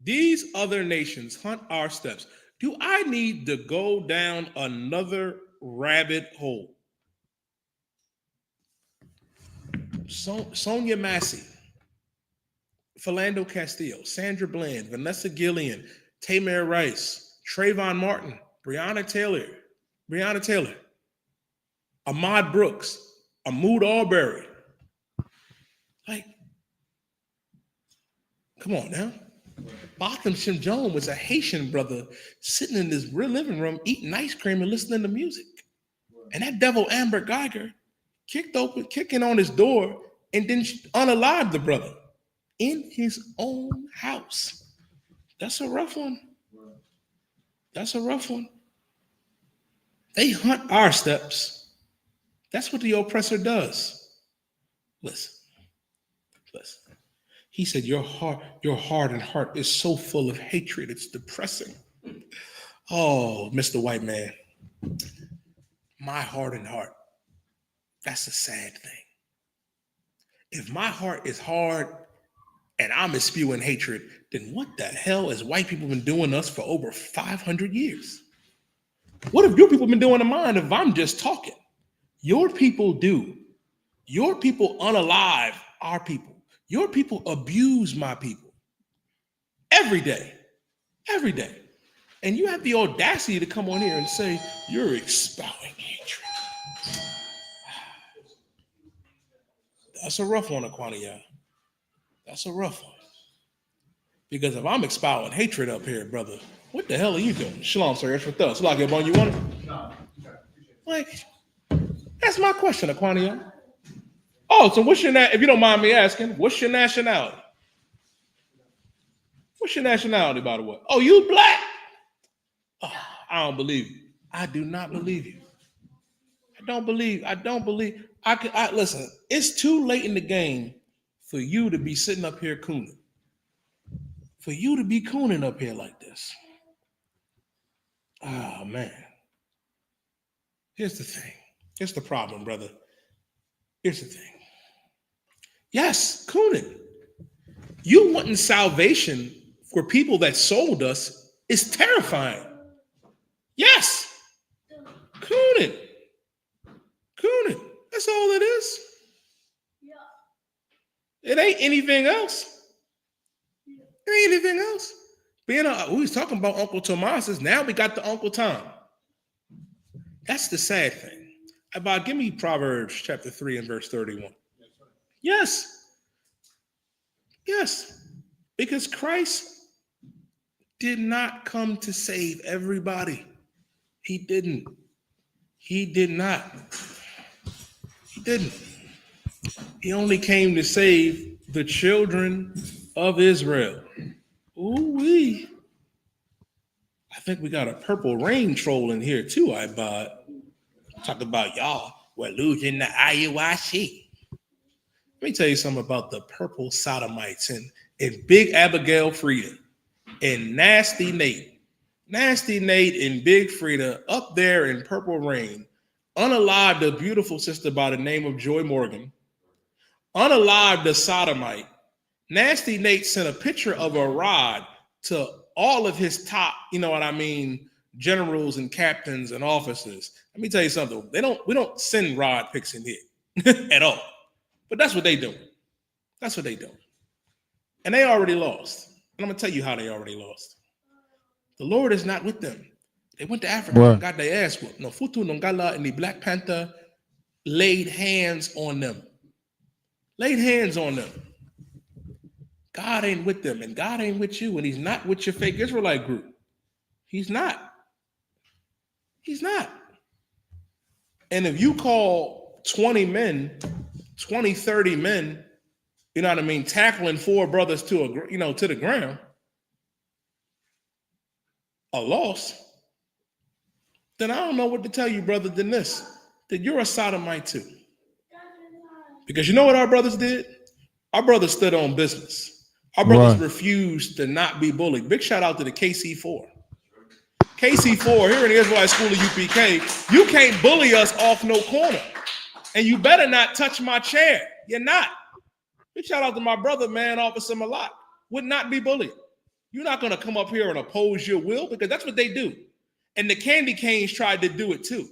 These other nations hunt our steps. Do I need to go down another rabbit hole? Sonia Massey, Philando Castillo, Sandra Bland, Vanessa Gillian, Tamir Rice, Trayvon Martin, Breonna Taylor, Ahmad Brooks, Ahmaud Arbery. Like, come on now. Botham Shem Jones was a Haitian brother sitting in this real living room eating ice cream and listening to music. And that devil Amber Geiger kicking on his door and then unalived the brother in his own house. That's a rough one. That's a rough one. They hunt our steps. That's what the oppressor does. Listen. He said, your hardened heart is so full of hatred, it's depressing. Oh, Mr. White Man, my hardened heart, that's a sad thing. If my heart is hard and I'm spewing hatred, then what the hell has white people been doing to us for over 500 years? What have your people been doing to mine if I'm just talking? Your people do. Your people unalive our people. Your people abuse my people every day. And you have the audacity to come on here and say, you're expelling hatred. That's a rough one, Aquania. That's a rough one. Because if I'm expelling hatred up here, brother, what the hell are you doing? Shalom, sir. That's for us. Like it, you want it? No. Like, that's my question, Aquania. Oh, so what's your if you don't mind me asking, what's your nationality? What's your nationality, by the way? Oh, you black? Oh, I don't believe you. I do not believe you. I don't believe. Listen, it's too late in the game for you to be sitting up here cooning. For you to be cooning up here like this. Oh, man. Here's the thing. Here's the problem, brother. Here's the thing. Yes, cooning. You wanting salvation for people that sold us is terrifying. Yes. Cooning. That's all it is. It ain't anything else. We was talking about Uncle Tomas's. Now we got the Uncle Tom. That's the sad thing. About give me Proverbs chapter 3 and verse 31. Yes. Because Christ did not come to save everybody. He didn't. He didn't. He only came to save the children of Israel. Ooh-wee. I think we got a purple rain troll in here too, Ibod. Talk about y'all. We're losing the IUIC. Let me tell you something about the purple sodomites and Big Abigail Frida and Nasty Nate. Nasty Nate and Big Frida up there in Purple Rain, unalived a beautiful sister by the name of Joy Morgan, unalived a sodomite. Nasty Nate sent a picture of a rod to all of his top, generals and captains and officers. Let me tell you something. We don't send rod pics in here at all. But that's what they do. And they already lost. And I'm going to tell you how they already lost. The Lord is not with them. They went to Africa and got their ass whooped. No, Futu Nongala and the Black Panther laid hands on them. God ain't with them, and God ain't with you, and he's not with your fake Israelite group. He's not. And if you call 20 men, 20, 30 men, tackling four brothers to the ground, a loss, then I don't know what to tell you, brother, than this, that you're a sodomite too. Because you know what our brothers did? Our brothers stood on business. Our brothers Right. refused to not be bullied. Big shout out to the KC4. KC4 here in the Israelite School of UPK, you can't bully us off no corner. And you better not touch my chair. You're not. Big shout out to my brother, man, Officer Malak. Would not be bullied. You're not going to come up here and oppose your will, because that's what they do. And the candy canes tried to do it too.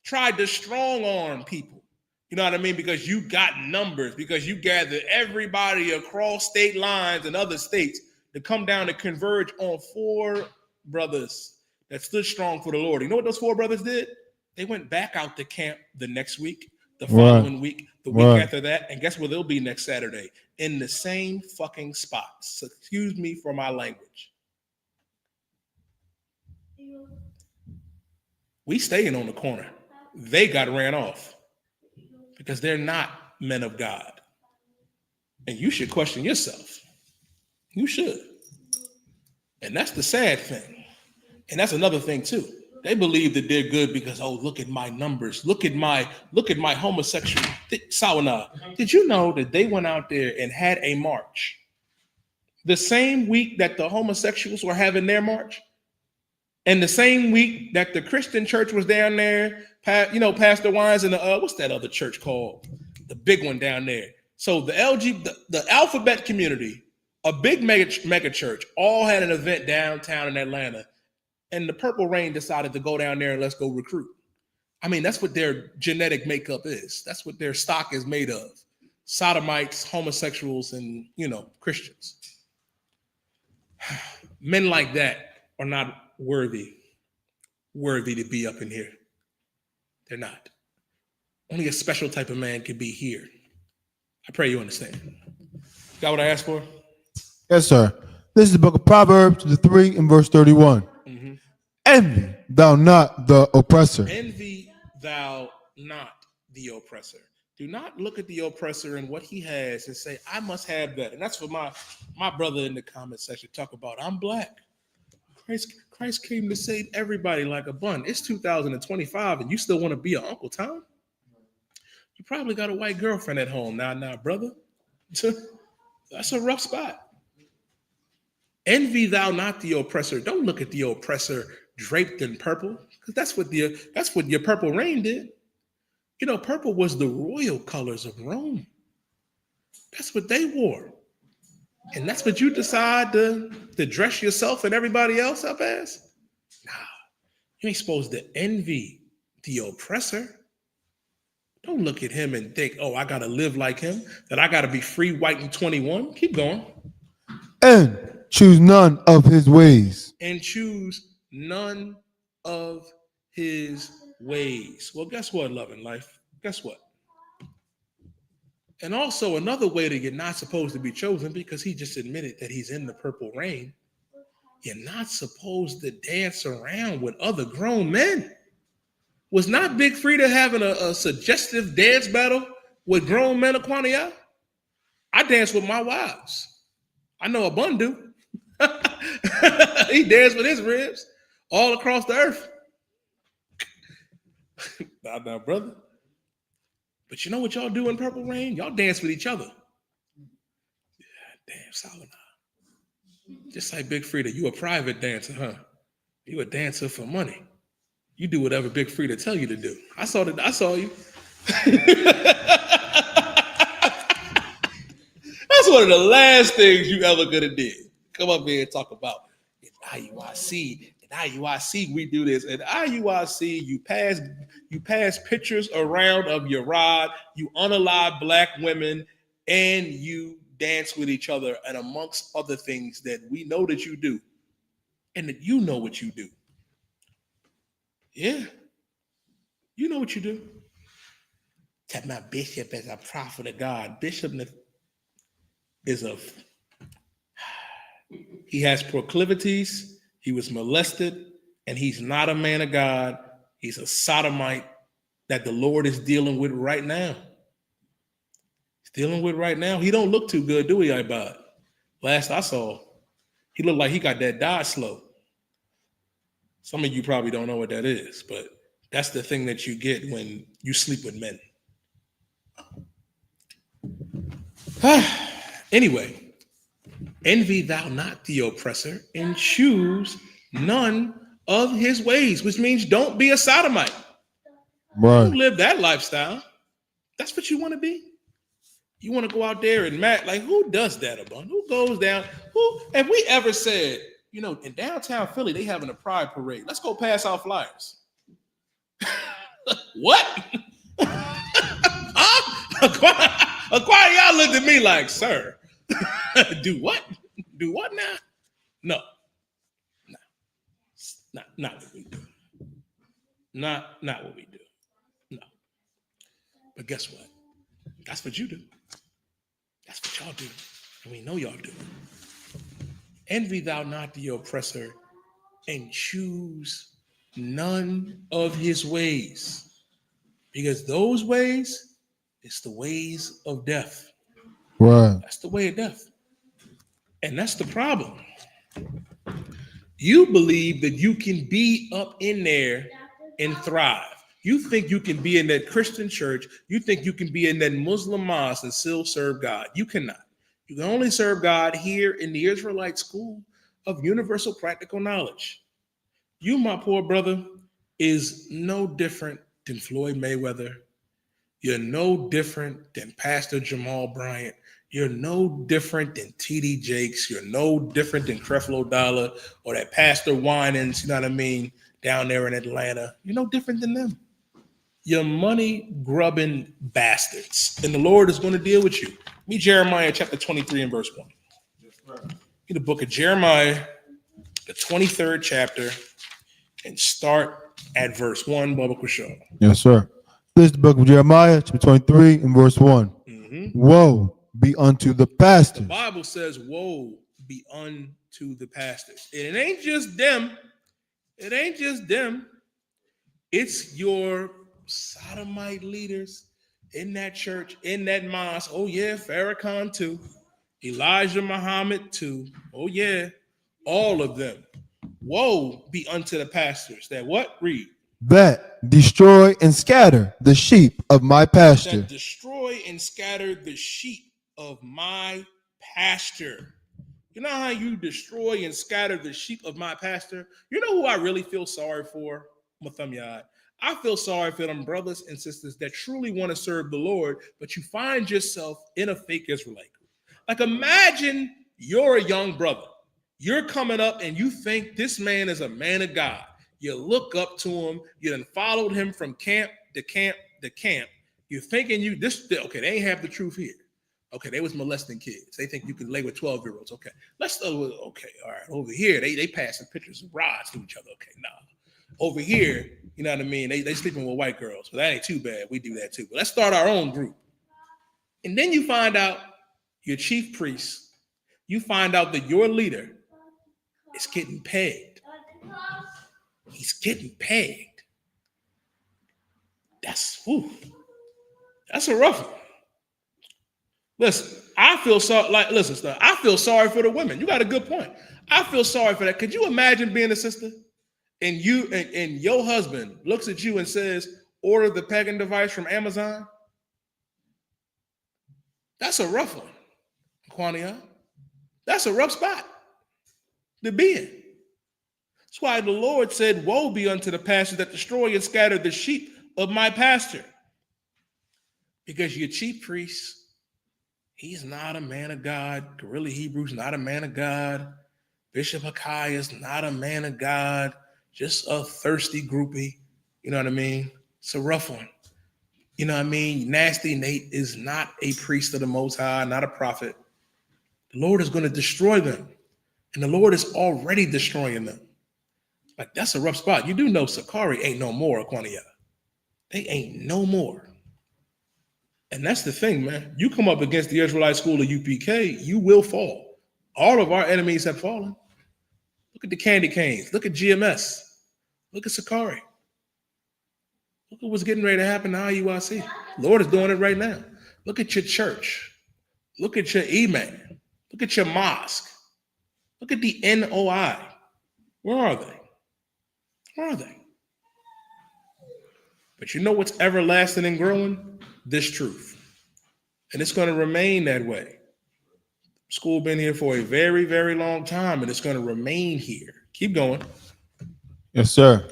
Tried to strong arm people. You know what I mean? Because you got numbers, because you gathered everybody across state lines and other states to come down to converge on 4 brothers that stood strong for the Lord. You know what those 4 brothers did? They went back out to camp the next week, the following week, the week after that, and guess where they'll be next Saturday? In the same fucking spots. So excuse me for my language. We staying on the corner. They got ran off because they're not men of God. And you should question yourself. You should. And that's the sad thing. And that's another thing too. They believe that they're good because, oh, look at my numbers. Look at my homosexual. Sawana, did you know that they went out there and had a march the same week that the homosexuals were having their march? And the same week that the Christian church was down there, Pastor Wines and the what's that other church called? The big one down there. So the the alphabet community, a big mega church, all had an event downtown in Atlanta. And the Purple Rain decided to go down there and let's go recruit. I mean, that's what their genetic makeup is. That's what their stock is made of. Sodomites, homosexuals, and, Christians. Men like that are not worthy to be up in here. They're not. Only a special type of man can be here. I pray you understand. Got what I asked for? Yes, sir. This is the book of Proverbs, chapter 3 and verse 31. Mm-hmm. Envy thou not the oppressor. Envy thou not the oppressor. Do not look at the oppressor and what he has and say, I must have that. And that's what my brother in the comment section talk about. I'm black. Christ came to save everybody like a bun. It's 2025 and you still want to be an Uncle Tom? You probably got a white girlfriend at home. Now, brother. That's a rough spot. Envy thou not the oppressor. Don't look at the oppressor draped in purple, because that's what your Purple Rain did. Purple was the royal colors of Rome. That's what they wore. And that's what you decide to dress yourself and everybody else up as? Nah, you ain't supposed to envy the oppressor. Don't look at him and think, oh, I got to live like him, that I got to be free, white, and 21. Keep going. And choose none of his ways. And choose none of his ways. Well, guess what, Love and Life? Guess what? And also another way that you're not supposed to be chosen, because he just admitted that he's in the Purple Rain. You're not supposed to dance around with other grown men. Was not Big Frida having a suggestive dance battle with grown men of Quania? I dance with my wives. I know a bun do. He danced with his ribs all across the earth. Now, brother. But you know what y'all do in Purple Rain? Y'all dance with each other. Yeah, damn, Solomon. Just like Big Frida, you a private dancer, huh? You a dancer for money. You do whatever Big Frida tell you to do. I saw you. That's one of the last things you ever could have did. Come up here and talk about in IUIC. In IUIC, we do this. In IUIC, you pass pictures around of your rod, you unalive black women, and you dance with each other, and amongst other things that we know that you do, and that you know what you do. Yeah, you know what you do. Tell my bishop as a prophet of God. Bishop he has proclivities, he was molested, and he's not a man of God. He's a sodomite that the Lord is dealing with right now. He's dealing with right now. He don't look too good, do he, Ibad? Last I saw, he looked like he got that die slow. Some of you probably don't know what that is, but that's the thing that you get when you sleep with men. Anyway, envy thou not the oppressor and choose none of his ways, which means don't be a sodomite. Right. Don't live that lifestyle. That's what you want to be. You want to go out there and like who does that, Abun? Who goes down? Who have we ever said, in downtown Philly, they having a pride parade. Let's go pass out flyers. What? Aquari, y'all looked at me like, sir, do what? Do what now? No. Not what we do. Not what we do. No. But guess what? That's what you do. That's what y'all do. And we know y'all do. Envy thou not the oppressor and choose none of his ways. Because those ways, it's the ways of death. Right. That's the way of death. And that's the problem. You believe that you can be up in there and thrive. You think you can be in that Christian church. You think you can be in that Muslim mosque and still serve God. You cannot. You can only serve God here in the Israelite school of universal practical knowledge. You, my poor brother, is no different than Floyd Mayweather. You're no different than Pastor Jamal Bryant. You're no different than T.D. Jakes. You're no different than Creflo Dollar or that Pastor Winans, you know what I mean, down there in Atlanta. You're no different than them. You're money-grubbing bastards. And the Lord is going to deal with you. Read Jeremiah chapter 23 and verse 1. Read the book of Jeremiah, the 23rd chapter, and start at verse 1, Baba Kushal. Yes, sir. This is the book of Jeremiah, chapter 23, and verse 1. Woe be unto the pastors. The Bible says, woe be unto the pastors. And it ain't just them. It ain't just them. It's your sodomite leaders in that church, in that mosque. Oh, yeah, Farrakhan too. Elijah Muhammad too. Oh, yeah, all of them. Woe be unto the pastors that what? Read. That destroy and scatter the sheep of my pasture. That destroy and scatter the sheep of my pasture. You know how you destroy and scatter the sheep of my pasture? You know who I really feel sorry for? Mutham. I feel sorry for them brothers and sisters that truly want to serve the Lord, but you find yourself in a fake Israelite group. Like imagine you're a young brother. You're coming up and you think this man is a man of God. You look up to him. You done followed him from camp to camp to camp. You're thinking okay, they ain't have the truth here. Okay, they was molesting kids. They think you can lay with 12-year-olds. Okay, okay, all right. Over here, they passing pictures of rods to each other. Okay, nah. Over here, you know what I mean? They sleeping with white girls. But that ain't too bad. We do that too. But let's start our own group. And then you find out your chief priest, you find out that your leader is getting paid. He's getting paid. That's a rough one. Listen, I feel sorry. I feel sorry for the women. You got a good point. I feel sorry for that. Could you imagine being a sister and you and your husband looks at you and says, "Order the pegging device from Amazon"? That's a rough one, Quania. That's a rough spot to be in. That's why the Lord said, woe be unto the pastors that destroy and scatter the sheep of my pasture. Because your chief priest, he's not a man of God. Guerrilla Hebrew's not a man of God. Bishop Hakai is not a man of God. Just a thirsty groupie. You know what I mean? It's a rough one. You know what I mean? Nasty Nate is not a priest of the Most High, not a prophet. The Lord is going to destroy them. And the Lord is already destroying them. Like, that's a rough spot. You do know Sakari ain't no more, Aquania. They ain't no more. And that's the thing, man. You come up against the Israelite school of UPK, you will fall. All of our enemies have fallen. Look at the candy canes. Look at GMS. Look at Sakari. Look at what's getting ready to happen to IUIC. Lord is doing it right now. Look at your church. Look at your imam. Look at your mosque. Look at the NOI. Where are they? Are they? But you know what's everlasting and growing? This truth. And it's going to remain that way. School been here for a very, very long time, and it's going to remain here. Keep going. Yes, sir.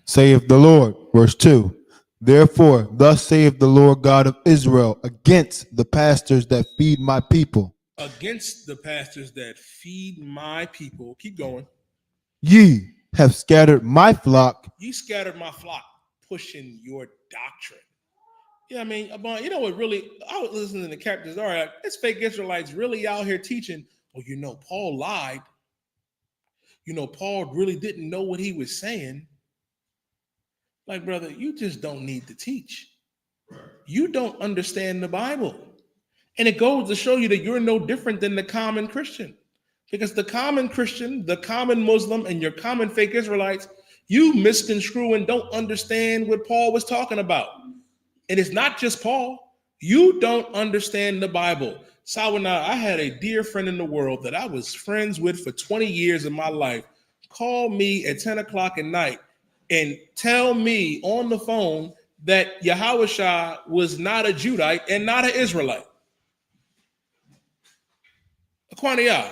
Saith the Lord. Verse 2. Therefore, thus saith the Lord God of Israel against the pastors that feed my people. Against the pastors that feed my people. Keep going. Ye have scattered my flock. You scattered my flock, pushing your doctrine. Yeah, I mean, you know what really, I was listening to captains. All right, it's fake Israelites really out here teaching, well, you know, Paul lied. You know, Paul really didn't know what he was saying. Like, brother, you just don't need to teach. You don't understand the Bible. And it goes to show you that you're no different than the common Christian. Because the common Christian, the common Muslim, and your common fake Israelites, you misconstrue and don't understand what Paul was talking about. And it's not just Paul. You don't understand the Bible. Sawana, I had a dear friend in the world that I was friends with for 20 years of my life call me at 10 o'clock at night and tell me on the phone that Yahweh was not a Judite and not an Israelite. Aquania,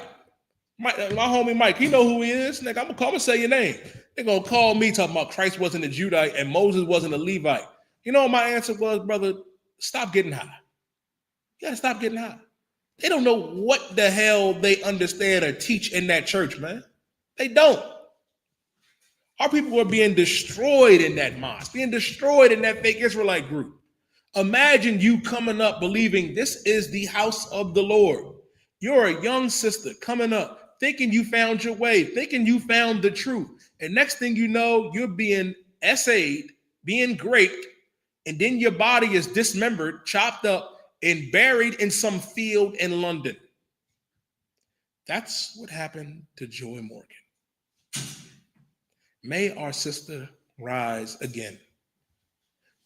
my homie Mike, you know who he is. Nigga, I'm gonna say your name. They're gonna call me talking about Christ wasn't a Judite and Moses wasn't a Levite. You know what my answer was, brother? Stop getting high. You gotta stop getting high. They don't know what the hell they understand or teach in that church, man. They don't. Our people are being destroyed in that mosque, being destroyed in that fake Israelite group. Imagine you coming up believing this is the house of the Lord. You're a young sister coming up, thinking you found your way, thinking you found the truth. And next thing you know, you're being essayed, being raped, and then your body is dismembered, chopped up, and buried in some field in London. That's what happened to Joy Morgan. May our sister rise again.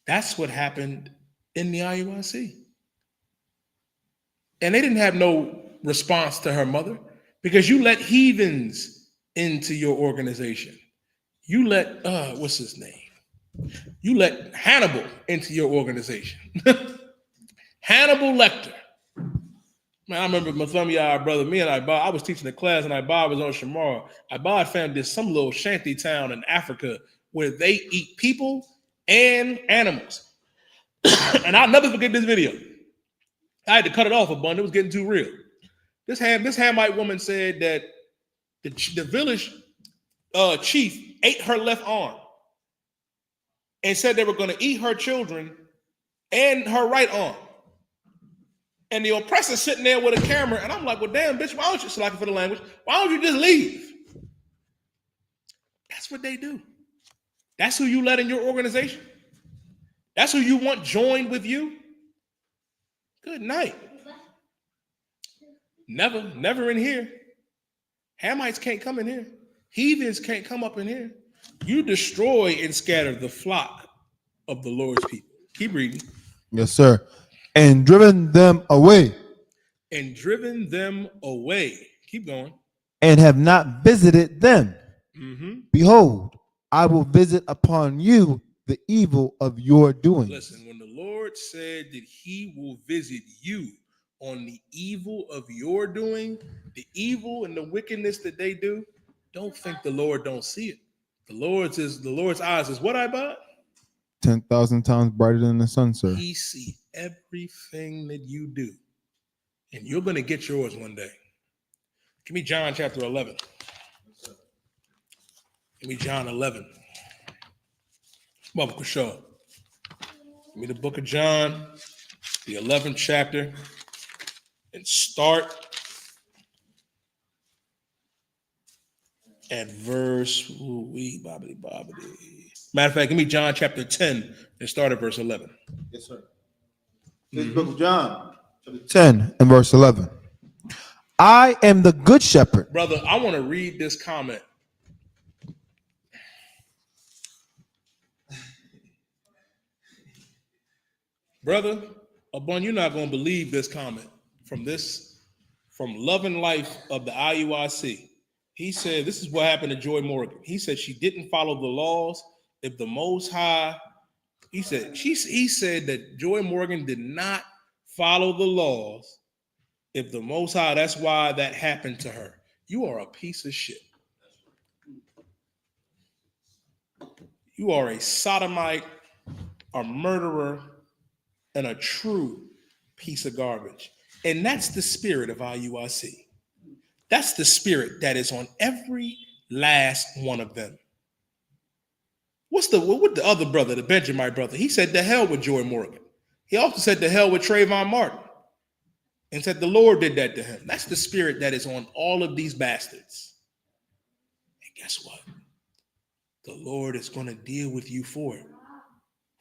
That's what happened in the IUIC. And they didn't have no response to her mother because you let heathens into your organization. You let, what's his name? You let Hannibal into your organization. Hannibal Lecter. Man, I remember Mathumya, brother, me and I was teaching a class and Ibad was on Shamar. Ibad found this some little shanty town in Africa where they eat people and animals. And I'll never forget this video. I had to cut it off a bunch. It was getting too real. This Hamite woman said that the village chief ate her left arm and said they were going to eat her children and her right arm. And the oppressor sitting there with a camera, and I'm like, well, damn, bitch, why don't you, slacking for the language, why don't you just leave? That's what they do. That's who you let in your organization. That's who you want joined with you. Good night. Never in here. Hamites can't come in here. Heathens can't come up in here. You destroy and scatter the flock of the Lord's people. Keep reading. Yes, sir. And driven them away. And driven them away. Keep going. And have not visited them. Mm-hmm. Behold, I will visit upon you the evil of your doing. Listen, when the Lord said that he will visit you on the evil of your doing, the evil and the wickedness that they do, don't think the Lord don't see it. The Lord's eyes is what I bought? 10,000 times brighter than the sun, sir. He see everything that you do. And you're going to get yours one day. Give me John chapter 11. Give me John 11. Baba Kushaw. Give me the book of John, the 11th chapter, and start at verse, matter of fact, give me John chapter 10 and start at verse 11. Yes, sir. This book of John, chapter 10 and verse 11. I am the good shepherd. Brother, I want to read this comment. Brother, Abun, you're not going to believe this comment from Love and Life of the IUIC. He said, this is what happened to Joy Morgan. He said she didn't follow the laws. If the Most High, he said that Joy Morgan did not follow the laws. If the Most High, that's why that happened to her. You are a piece of shit. You are a sodomite, a murderer, and a true piece of garbage. And that's the spirit of IUIC. That's the spirit that is on every last one of them. What the other brother, the Benjamin brother? He said to hell with Joy Morgan. He also said to hell with Trayvon Martin. And said the Lord did that to him. That's the spirit that is on all of these bastards. And guess what? The Lord is going to deal with you for it.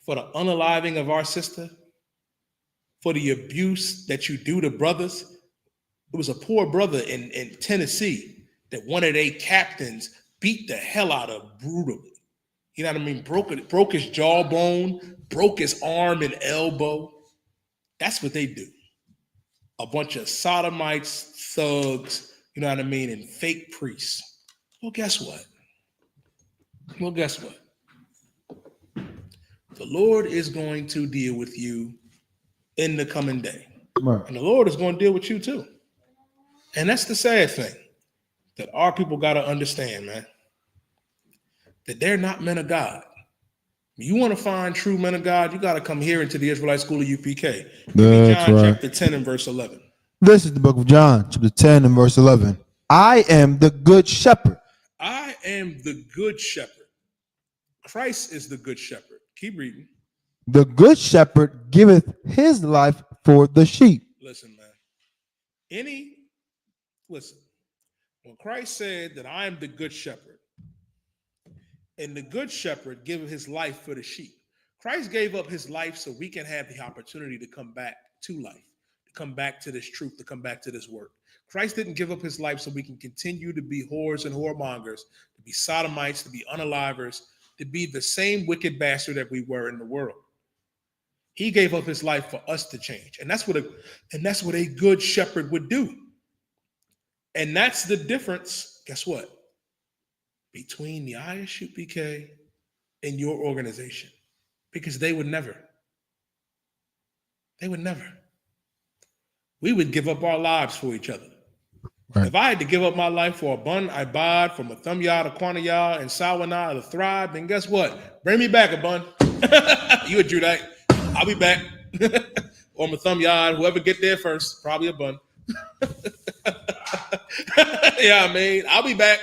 For the unaliving of our sister, for the abuse that you do to brothers. It was a poor brother in Tennessee that one of their captains beat the hell out of brutally. You know what I mean? Broke his jawbone, broke his arm and elbow. That's what they do. A bunch of sodomites, thugs, you know what I mean, and fake priests. Well, guess what? The Lord is going to deal with you in the coming day. Right. And the Lord is going to deal with you too. And that's the sad thing that our people got to understand, man, that they're not men of God. You want to find true men of God, you got to come here into the Israelite school of UPK. John chapter 10 and verse 11. This is the book of John, chapter 10 and verse 11. I am the good shepherd. I am the good shepherd. Christ is the good shepherd. Keep reading. The good shepherd giveth his life for the sheep. Listen, man. Listen. When Christ said that I am the good shepherd, and the good shepherd giveth his life for the sheep. Christ gave up his life so we can have the opportunity to come back to life, to come back to this truth, to come back to this work. Christ didn't give up his life so we can continue to be whores and whoremongers, to be sodomites, to be unalivers, to be the same wicked bastard that we were in the world. He gave up his life for us to change. And that's what a good shepherd would do. And that's the difference, guess what? Between the I.S.U.P.K and your organization. Because they would never. We would give up our lives for each other. Right. If I had to give up my life for a Bun, Ibad, from a Thumyah to Quanayah and Sawanah to Thrive, then guess what? Bring me back a Bun. You a Judite. I'll be back. Or Mathumyah, whoever get there first, probably a Bun. Yeah, I mean, I'll be back.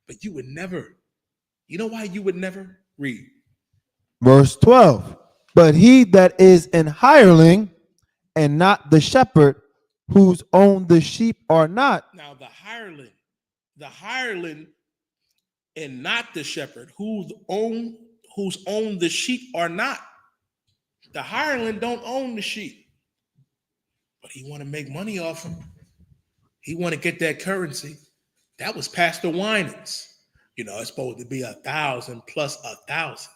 But you would never. You know why you would never? Read. Verse 12. But he that is an hireling and not the shepherd, whose own the sheep are not. Now the hireling and not the shepherd, whose own the sheep are not. The hireling don't own the sheep, but he want to make money off them. He want to get that currency. That was Pastor Winans. You know, it's supposed to be 1,000 plus 1,000.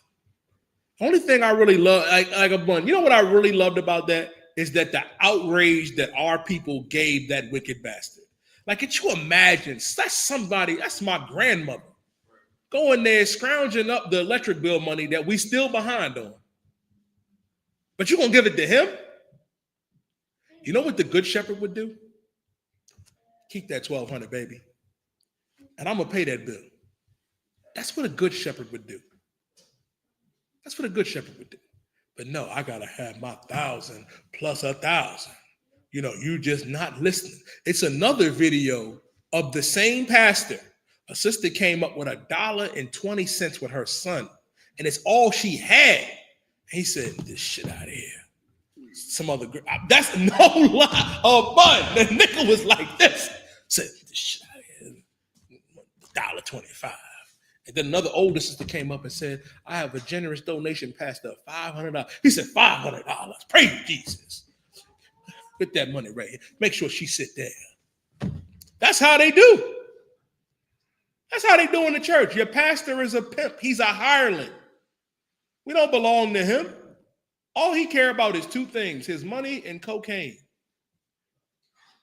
Only thing I really love, like a Bun, you know what I really loved about that is that the outrage that our people gave that wicked bastard. Like, could you imagine? That's my grandmother going there scrounging up the electric bill money that we still behind on. But you gonna give it to him? You know what the good shepherd would do? Keep that 1,200, baby. And I'm gonna pay that bill. That's what a good shepherd would do. That's what a good shepherd would do. But no, I gotta have my 1,000 plus 1,000. You know, you just not listening. It's another video of the same pastor. A sister came up with $1.20 with her son, and it's all she had. He said, "This shit out of here." Some other girl. That's no lie. Oh, Bun. The nickel was like this. Said, "This shit out of here. $1.25." And then another older sister came up and said, "I have a generous donation, Pastor, of $500. He said, $500. Praise Jesus. Put that money right here. Make sure she sit there. That's how they do. That's how they do in the church. Your pastor is a pimp. He's a hireling. We don't belong to him. All he care about is two things, his money and cocaine.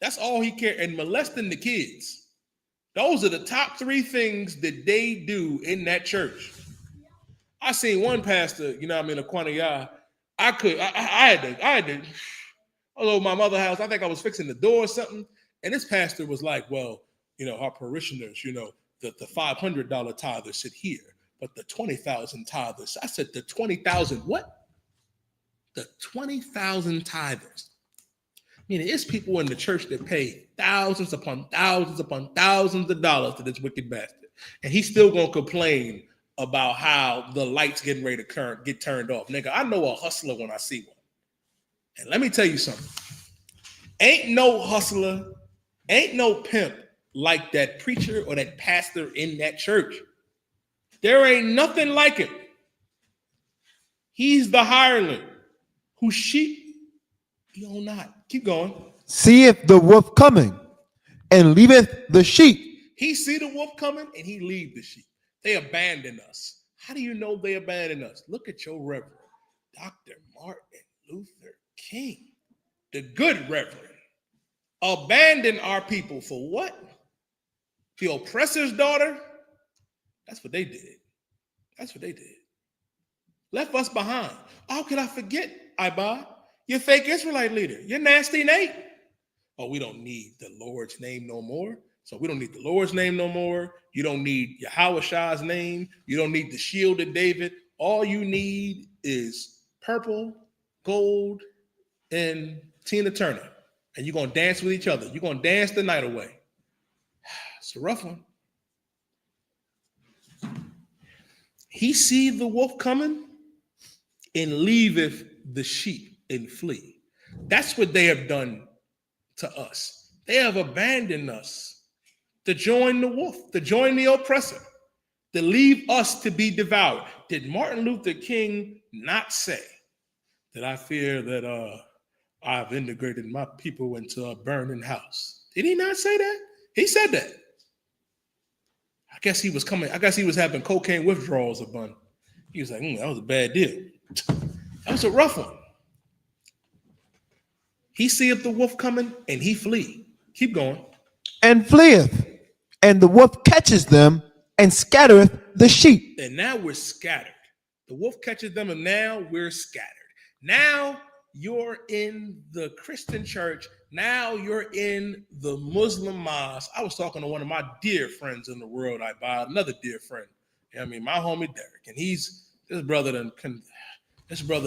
That's all he care, and molesting the kids. Those are the top 3 things that they do in that church. I seen one pastor, you know what I mean, Aquanaya. I had to, although my mother's house, I think I was fixing the door or something. And this pastor was like, well, you know, our parishioners, you know, the $500 tithers sit here, but the 20,000 tithers. I said, the 20,000 what? The 20,000 tithers. Meaning it's people in the church that pay thousands upon thousands upon thousands of dollars to this wicked bastard. And he's still going to complain about how the lights getting ready to get turned off. Nigga, I know a hustler when I see one. And let me tell you something. Ain't no hustler, ain't no pimp like that preacher or that pastor in that church. There ain't nothing like him. He's the hireling whose sheep he own not. Keep going. Seeth the wolf coming, and leaveth the sheep. He see the wolf coming, and he leave the sheep. They abandon us. How do you know they abandon us? Look at your reverend, Dr. Martin Luther King, the good reverend. Abandon our people for what? The oppressor's daughter? That's what they did. That's what they did. Left us behind. How could I forget, Iba? Your fake Israelite leader. You're nasty Nate. Oh, we don't need the Lord's name no more. So we don't need the Lord's name no more. You don't need Yahweh's name. You don't need the shield of David. All you need is purple, gold, and Tina Turner. And you're going to dance with each other. You're going to dance the night away. It's a rough one. He see the wolf coming and leaveth the sheep and flee. That's what they have done to us. They have abandoned us to join the wolf, to join the oppressor, to leave us to be devoured. Did Martin Luther King not say that I fear that I've integrated my people into a burning house? Did he not say that? He said that. I guess he was having cocaine withdrawals a bunch. He was like, that was a bad deal. That was a rough one. He seeth the wolf coming and he flee. Keep going. And fleeth, and the wolf catches them and scattereth the sheep. And now we're scattered. The wolf catches them and now we're scattered. Now you're in the Christian church. Now you're in the Muslim mosque. I was talking to one of my dear friends in the world. Another dear friend. I mean, my homie Derek. And this brother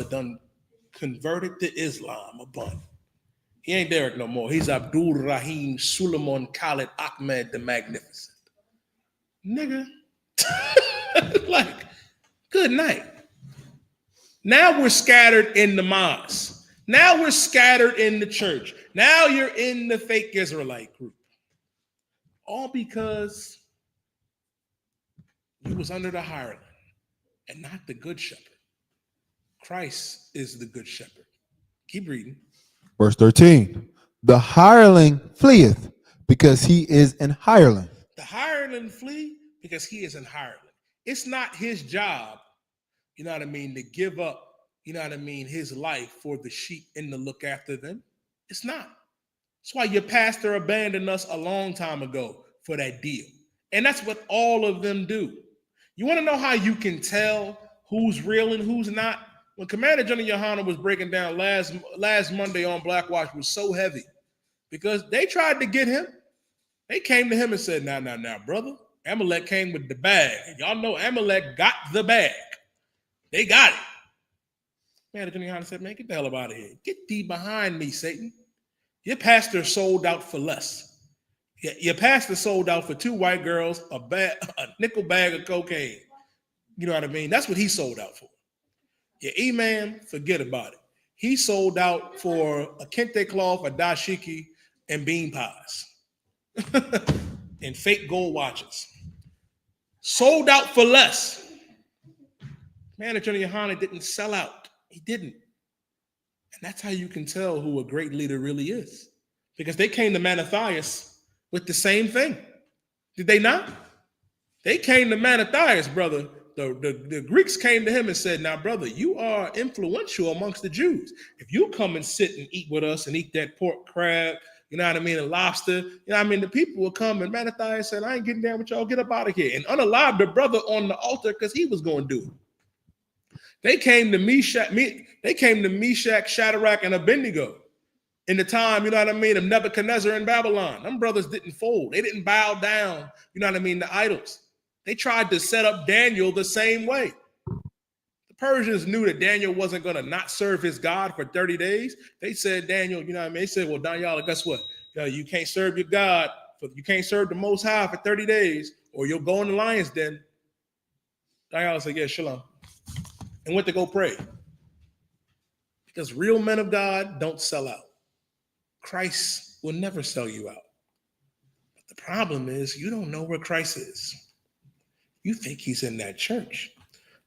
done converted to Islam a bunch. He ain't Derek no more. He's Abdul Rahim Suleiman Khalid Ahmed the Magnificent. Nigga. Like, good night. Now we're scattered in the mosque. Now we're scattered in the church. Now you're in the fake Israelite group. All because you was under the hireling and not the good shepherd. Christ is the good shepherd. Keep reading. Verse 13. The hireling fleeth because he is an hireling. The hireling flee because he is an hireling. It's not his job, you know what I mean, to give up, you know what I mean, his life for the sheep and to look after them. It's not. That's why your pastor abandoned us a long time ago for that deal. And that's what all of them do. You want to know how you can tell who's real and who's not? When Commander General YAHANNA was breaking down last Monday on Black Watch was so heavy because they tried to get him. They came to him and said, now, brother, Amalek came with the bag. And y'all know Amalek got the bag. They got it. Commander General YAHANNA said, man, get the hell up out of here. Get thee behind me, Satan. Your pastor sold out for less. Your pastor sold out for 2 white girls, a nickel bag of cocaine. You know what I mean? That's what he sold out for. Your E-man, forget about it. He sold out for a kente cloth, a dashiki, and bean pies. And fake gold watches. Sold out for less. Manager YAHANNA didn't sell out. He didn't. And that's how you can tell who a great leader really is. Because they came to Mattathias with the same thing. Did they not? They came to Mattathias, brother. The Greeks came to him and said, now, brother, you are influential amongst the Jews. If you come and sit and eat with us and eat that pork crab you know what I mean, and lobster. You know what I mean? The people will come and Mattathiah said, I ain't getting down with y'all. Get up out of here. And unalive the brother on the altar because he was going to do it. They came to Meshach, Shadrach, and Abednego in the time, you know what I mean, of Nebuchadnezzar in Babylon. Them brothers didn't fold. They didn't bow down, you know what I mean, to idols. They tried to set up Daniel the same way. The Persians knew that Daniel wasn't going to not serve his God for 30 days. They said, Daniel, you know what I mean? They said, well, Daniel, guess what? You can't serve your God. You can't serve the Most High for 30 days or you'll go in the lion's den. Daniel said, yeah, shalom. And went to go pray. Because real men of God don't sell out. Christ will never sell you out. But the problem is you don't know where Christ is. You think he's in that church.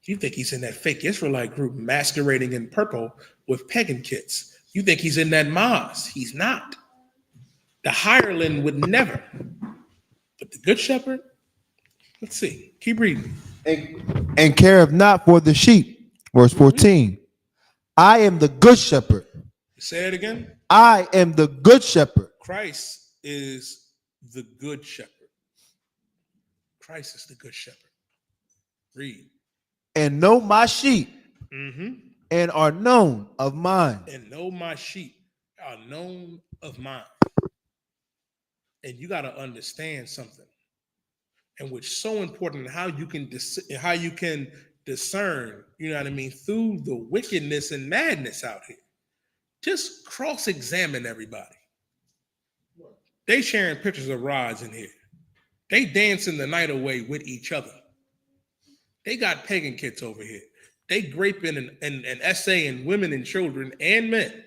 You think he's in that fake Israelite group masquerading in purple with pagan kits. You think he's in that mosque. He's not. The hireling would never. But the good shepherd, let's see. Keep reading. And careth not for the sheep. Verse 14. I am the good shepherd. Say it again. I am the good shepherd. Christ is the good shepherd. Christ is the good shepherd. Read. And know my sheep and are known of mine. And know my sheep are known of mine. And you got to understand something. And which is so important, how you can discern, you know what I mean, through the wickedness and madness out here. Just cross-examine everybody. They sharing pictures of rods in here. They dancing the night away with each other. They got pagan kits over here. They graping and essaying women and children and men.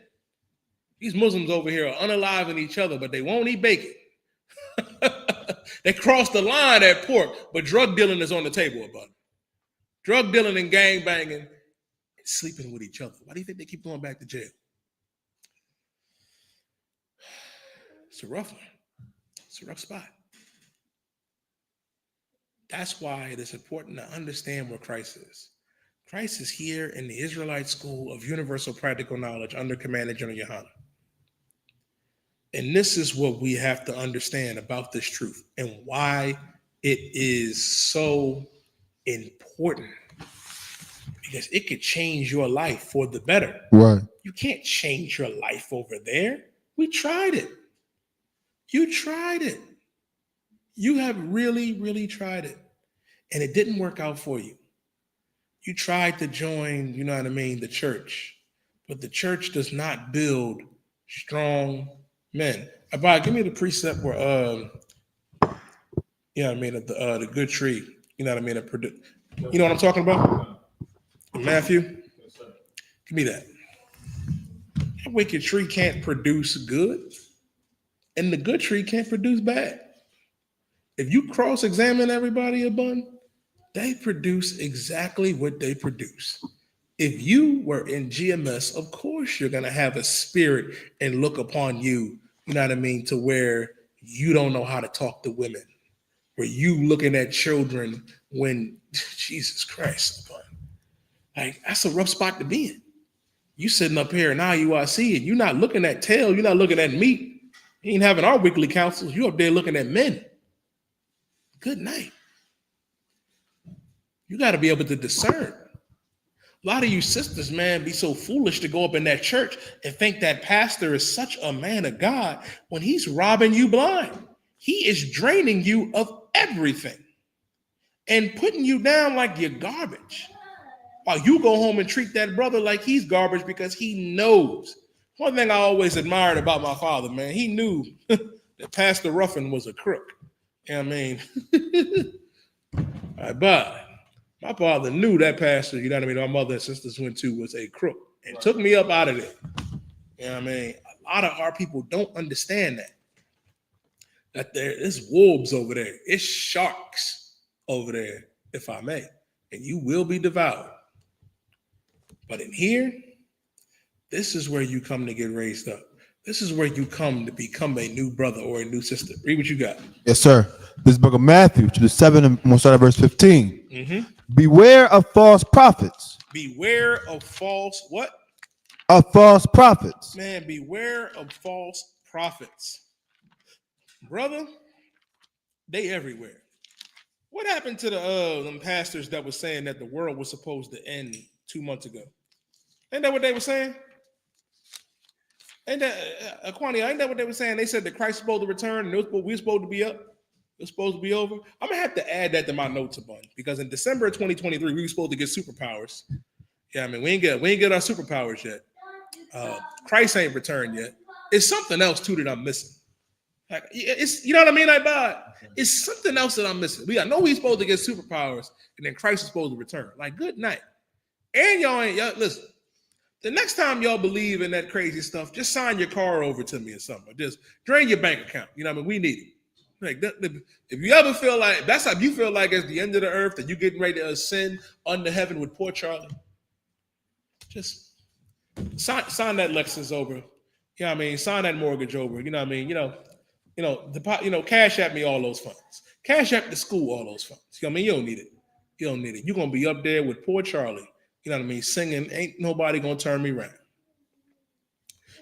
These Muslims over here are unaliving each other, but they won't eat bacon. They crossed the line at pork, but drug dealing is on the table about it. Drug dealing and gang banging and sleeping with each other. Why do you think they keep going back to jail? It's a rough one. It's a rough spot. That's why it is important to understand where Christ is. Christ is here in the Israelite School of Universal Practical Knowledge under Command of General YAHANNA. And this is what we have to understand about this truth and why it is so important. Because it could change your life for the better. Right. You can't change your life over there. We tried it. You tried it. You have really, really tried it. And it didn't work out for you. You tried to join, you know what I mean, the church. But the church does not build strong men. Abba, give me the precept where, you know what I mean, the good tree, you know what I mean, you know what I'm talking about? Matthew? Give me that. That wicked tree can't produce good, and the good tree can't produce bad. If you cross-examine everybody, Abun, they produce exactly what they produce. If you were in GMS, of course you're going to have a spirit and look upon you, you know what I mean, to where you don't know how to talk to women, where you looking at children when, Jesus Christ, Abun. Like, that's a rough spot to be in. You sitting up here in IUIC and you're not looking at tail, you're not looking at meat. You ain't having our weekly councils. You up there looking at men. Good night. You got to be able to discern. A lot of you sisters, man, be so foolish to go up in that church and think that pastor is such a man of God when he's robbing you blind. He is draining you of everything and putting you down like you're garbage. While you go home and treat that brother like he's garbage because he knows. One thing I always admired about my father, man, he knew that Pastor Ruffin was a crook. You know what I mean? All right, but my father knew that pastor, you know what I mean, my mother and sisters went to was a crook and took me up out of there. You know what I mean? A lot of our people don't understand that. That there is wolves over there. It's sharks over there, if I may. And you will be devoured. But in here, this is where you come to get raised up. This is where you come to become a new brother or a new sister. Read what you got. Yes, sir. This book of Matthew, chapter 7, and we'll start at verse 15. Beware of false prophets. Beware of false what? Of false prophets. Man, beware of false prophets. Brother, they everywhere. What happened to them pastors that was saying that the world was supposed to end 2 months ago? Ain't that what they were saying? Ain't that Aquania? Ain't that what they were saying? They said that Christ is supposed to return and we're supposed to be up. It's supposed to be over. I'm gonna have to add that to my notes a bunch because in December of 2023 we were supposed to get superpowers. Yeah, I mean we ain't get our superpowers yet. Christ ain't returned yet. It's something else too that I'm missing. Like it's you know what I mean, like Bob? It's something else that I'm missing. I know we're supposed to get superpowers and then Christ is supposed to return. Like good night. And y'all listen. The next time y'all believe in that crazy stuff, just sign your car over to me or something. Just drain your bank account. You know what I mean? We need it. Like if you ever feel like that's how you feel like it's the end of the earth and you getting ready to ascend under heaven with poor Charlie, just sign that Lexus over. You know what I mean? Sign that mortgage over. You know what I mean? Cash at me all those funds. Cash at the school all those funds. You know what I mean? You don't need it. You don't need it. You're gonna be up there with poor Charlie. You know what I mean? Singing, ain't nobody gonna turn me around.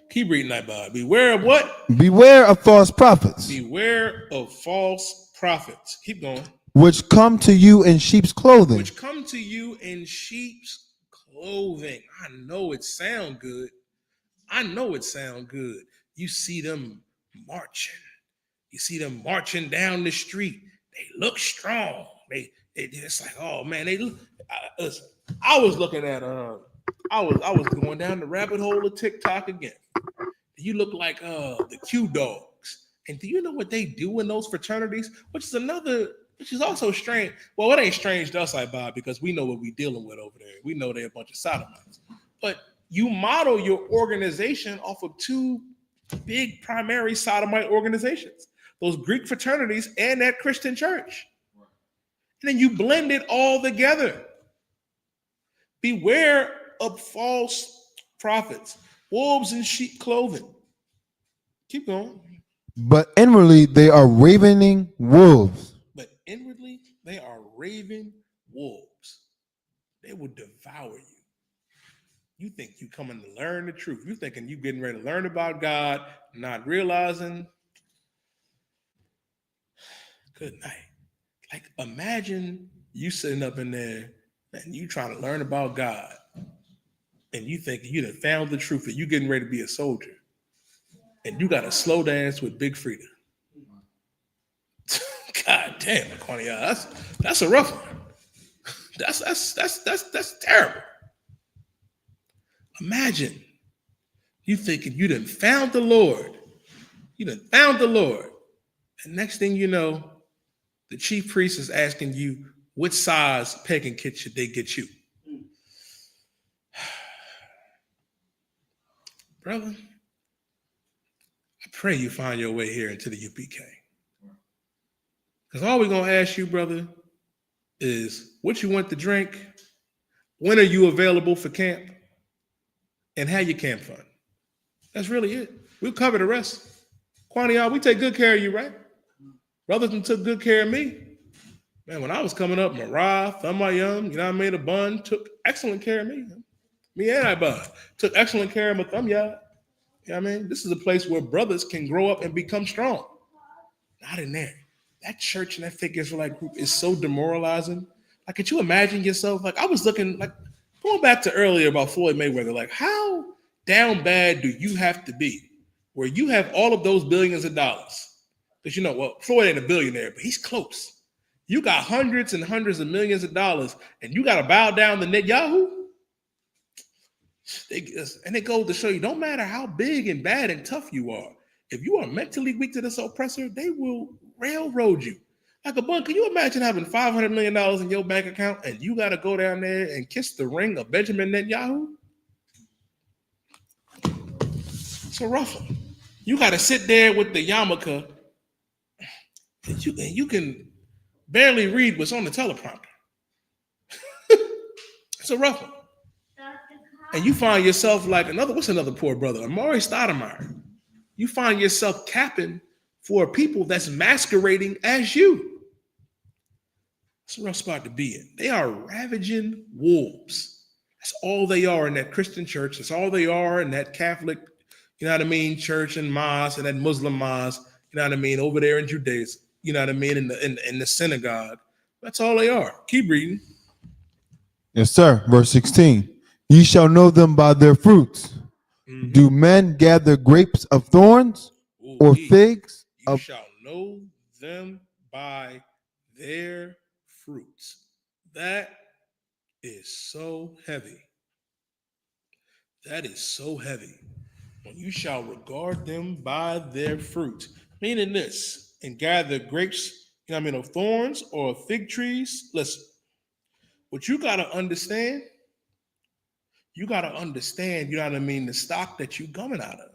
Keep reading that, Bob. Beware of what? Beware of false prophets. Beware of false prophets. Keep going. Which come to you in sheep's clothing. Which come to you in sheep's clothing. I know it sound good. I know it sound good. You see them marching. You see them marching down the street. They look strong. It's like, oh man, they look. Listen, I was looking at I was going down the rabbit hole of TikTok again. You look like the Q dogs. And do you know what they do in those fraternities? Which is also strange. Well, it ain't strange to us, like Bob, because we know what we're dealing with over there. We know they're a bunch of sodomites. But you model your organization off of two big primary sodomite organizations, those Greek fraternities and that Christian church. And then you blend it all together. Beware of false prophets, wolves in sheep clothing. Keep going. But inwardly they are ravening wolves. But inwardly they are raving wolves. They will devour you. You think you coming to learn the truth. You thinking you getting ready to learn about God, not realizing. Good night. Like imagine you sitting up in there and you trying to learn about God. And you think you done found the truth and you getting ready to be a soldier. And you got to slow dance with Big Frida. God damn, Cornea, that's a rough one. That's terrible. Imagine you thinking you done found the Lord. You done found the Lord. And next thing you know, the chief priest is asking you what size pegging kit should they get you. Brother, I pray you find your way here into the UPK. Because all we're going to ask you, brother, is what you want to drink, when are you available for camp, and how your camp fund. That's really it. We'll cover the rest. Quania, we take good care of you, right? Brothers took good care of me. Man, when I was coming up, Marah, Thumayum, you know what I mean? A bun took excellent care of me. Me and I bun took excellent care of my thumb, yeah. You know what I mean? This is a place where brothers can grow up and become strong. Not in there. That church and that fake Israelite group is so demoralizing. Like, could you imagine yourself? Like, I was looking, like, going back to earlier about Floyd Mayweather, like, how down bad do you have to be where you have all of those billions of dollars? Because, you know, well, Floyd ain't a billionaire, but he's close. You got hundreds and hundreds of millions of dollars, and you got to bow down to Netanyahu? And it goes to show you, don't matter how big and bad and tough you are, if you are mentally weak to this oppressor, they will railroad you. Like a bun, can you imagine having $500 million in your bank account and you got to go down there and kiss the ring of Benjamin Netanyahu? It's a rough one. You got to sit there with the yarmulke and you can barely read what's on the teleprompter. It's a rough one. And you find yourself like what's another poor brother? Amari Stoudemire. You find yourself capping for people that's masquerading as you. It's a rough spot to be in. They are ravaging wolves. That's all they are in that Christian church. That's all they are in that Catholic, You know what I mean? Church and mosque and that Muslim mosque, you know what I mean? Over there in Judaism, you know what I mean? In the synagogue. That's all they are. Keep reading. Yes, sir. Verse 16. Ye shall know them by their fruits. Mhm. Do men gather grapes of thorns or figs You of shall know them by their fruits. That is so heavy. That is so heavy. When you shall regard them by their fruit, meaning this, and gather grapes, you know what I mean, of thorns or fig trees. Listen, what you got to understand, you know what I mean, the stock that you coming out of.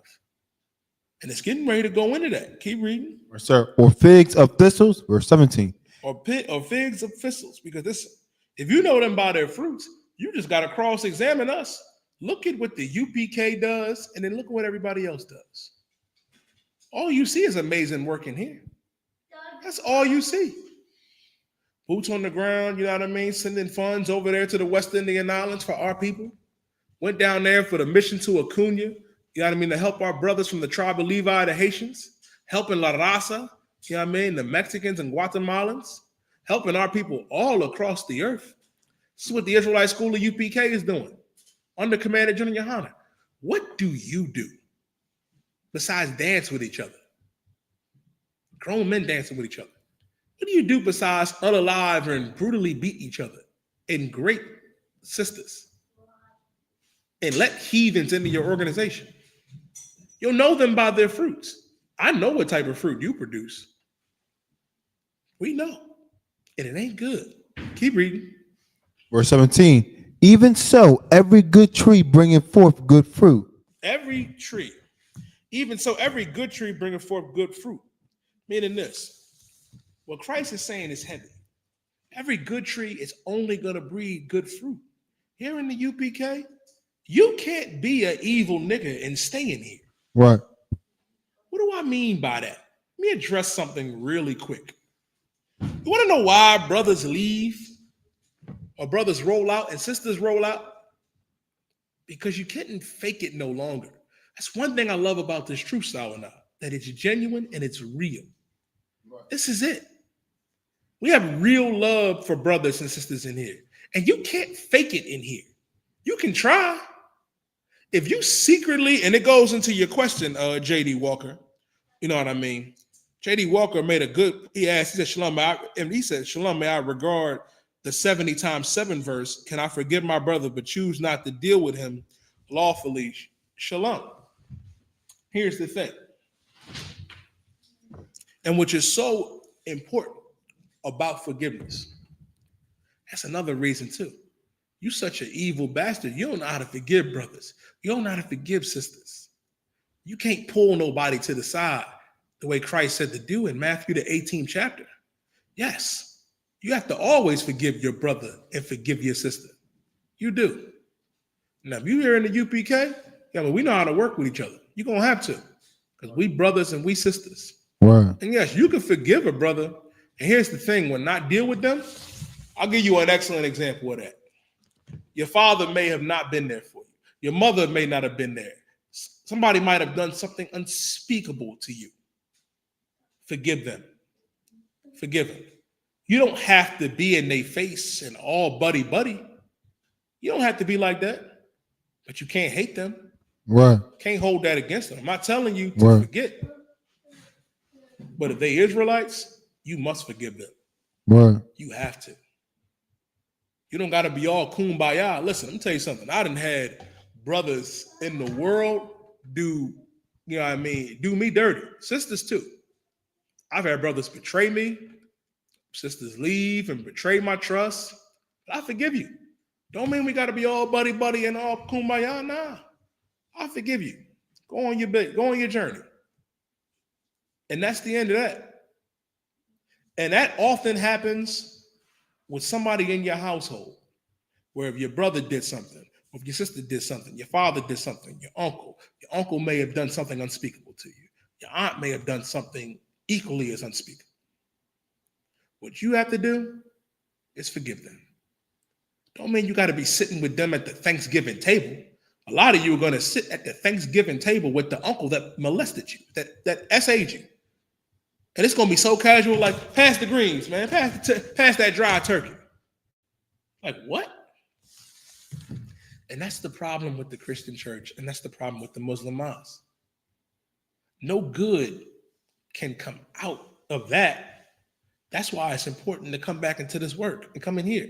And it's getting ready to go into that. Keep reading. Yes, sir, or figs of thistles. Verse 17. Or figs of thistles. Because this, if you know them by their fruits, you just got to cross-examine us. Look at what the UPK does, and then look at what everybody else does. All you see is amazing work in here. That's all you see. Boots on the ground, you know what I mean? Sending funds over there to the West Indian Islands for our people. Went down there for the mission to Acuna, you know what I mean, to help our brothers from the tribe of Levi, the Haitians, helping La Raza, you know what I mean, the Mexicans and Guatemalans, helping our people all across the earth. This is what the Israelite School of UPK is doing, under command of General YAHANNA. What do you do besides dance with each other? Grown men dancing with each other. What do you do besides unalive and brutally beat each other and grape sisters and let heathens into your organization? You'll know them by their fruits. I know what type of fruit you produce. We know. And it ain't good. Keep reading. Verse 17. Even so, every good tree bringeth forth good fruit. Every tree. Even so, every good tree bringeth forth good fruit. Meaning this. What Christ is saying is heavy. Every good tree is only going to breed good fruit. Here in the UPK, you can't be an evil nigga and stay in here. Right. What do I mean by that? Let me address something really quick. You want to know why brothers leave or brothers roll out and sisters roll out? Because you couldn't fake it no longer. That's one thing I love about this truth style now, that it's genuine and it's real. Right. This is it. We have real love for brothers and sisters in here. And you can't fake it in here. You can try. If you secretly, and it goes into your question, J.D. Walker, you know what I mean? J.D. Walker made a good, he said, Shalom, Shalom, may I regard the 70 times 7 verse, can I forgive my brother but choose not to deal with him lawfully? Shalom. Here's the thing. And which is so important about forgiveness. That's another reason too. You such an evil bastard. You don't know how to forgive brothers. You don't know how to forgive sisters. You can't pull nobody to the side the way Christ said to do in Matthew the 18th chapter. Yes, you have to always forgive your brother and forgive your sister. You do. Now, if you're here in the UPK, yeah, but we know how to work with each other. You're going to have to, because we brothers and we sisters. Right. And yes, you can forgive a brother. And here's the thing, when not deal with them, I'll give you an excellent example of that. Your father may have not been there for you. Your mother may not have been there. Somebody might have done something unspeakable to you. Forgive them. Forgive them. You don't have to be in their face and all buddy. You don't have to be like that. But you can't hate them. Right. Can't hold that against them. I'm not telling you to forget. But if they Israelites, you must forgive them. Right. You have to. You don't got to be all kumbaya. Listen, let me tell you something. I done had brothers in the world do, you know what I mean, do me dirty. Sisters too. I've had brothers betray me. Sisters leave and betray my trust. But I forgive you. Don't mean we got to be all buddy and all kumbaya. Nah. I forgive you. Go on your journey. And that's the end of that. And that often happens with somebody in your household, where if your brother did something, or if your sister did something, your father did something, your uncle may have done something unspeakable to you. Your aunt may have done something equally as unspeakable. What you have to do is forgive them. Don't mean you got to be sitting with them at the Thanksgiving table, A lot of you are going to sit at the Thanksgiving table with the uncle that molested you, that SA'd you. And it's going to be so casual, like, pass the greens, man. Pass that dry turkey. Like, what? And that's the problem with the Christian church, and that's the problem with the Muslim mosque. No good can come out of that. That's why it's important to come back into this work and come in here.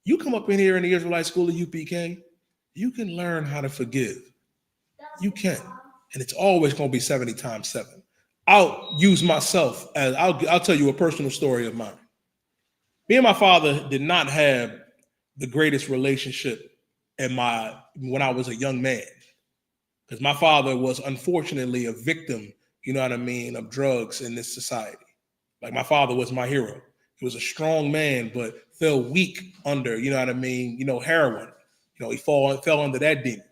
You come up in here in the Israelite school of UPK, you can learn how to forgive. You can. And it's always going to be 70 times 7. I'll use myself as I'll tell you a personal story of mine. Me and my father did not have the greatest relationship when I was a young man. Because my father was unfortunately a victim, you know what I mean, of drugs in this society. Like my father was my hero. He was a strong man, but fell weak under, you know what I mean, heroin. He fell under that demon.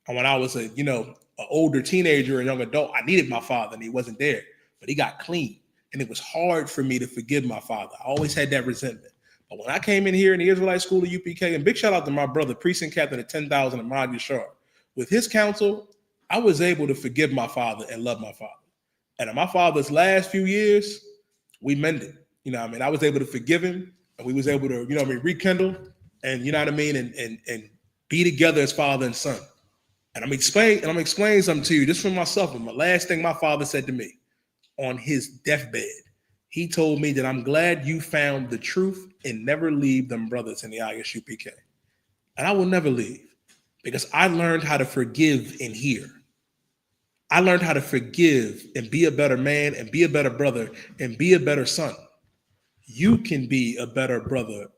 And when I was an older teenager and young adult, I needed my father and he wasn't there, but he got clean. And it was hard for me to forgive my father. I always had that resentment. But when I came in here in the Israelite school of UPK, and big shout out to my brother, precinct captain at 10,000, Ahmad Yashar, with his counsel, I was able to forgive my father and love my father. And in my father's last few years, we mended. I was able to forgive him, and we was able to, rekindle, and and be together as father and son. And I'm explaining something to you just for myself. And my last thing my father said to me on his deathbed, he told me that I'm glad you found the truth and never leave them brothers in the I.S.U.P.K. And I will never leave because I learned how to forgive in here. I learned how to forgive and be a better man and be a better brother and be a better son. You can be a better brother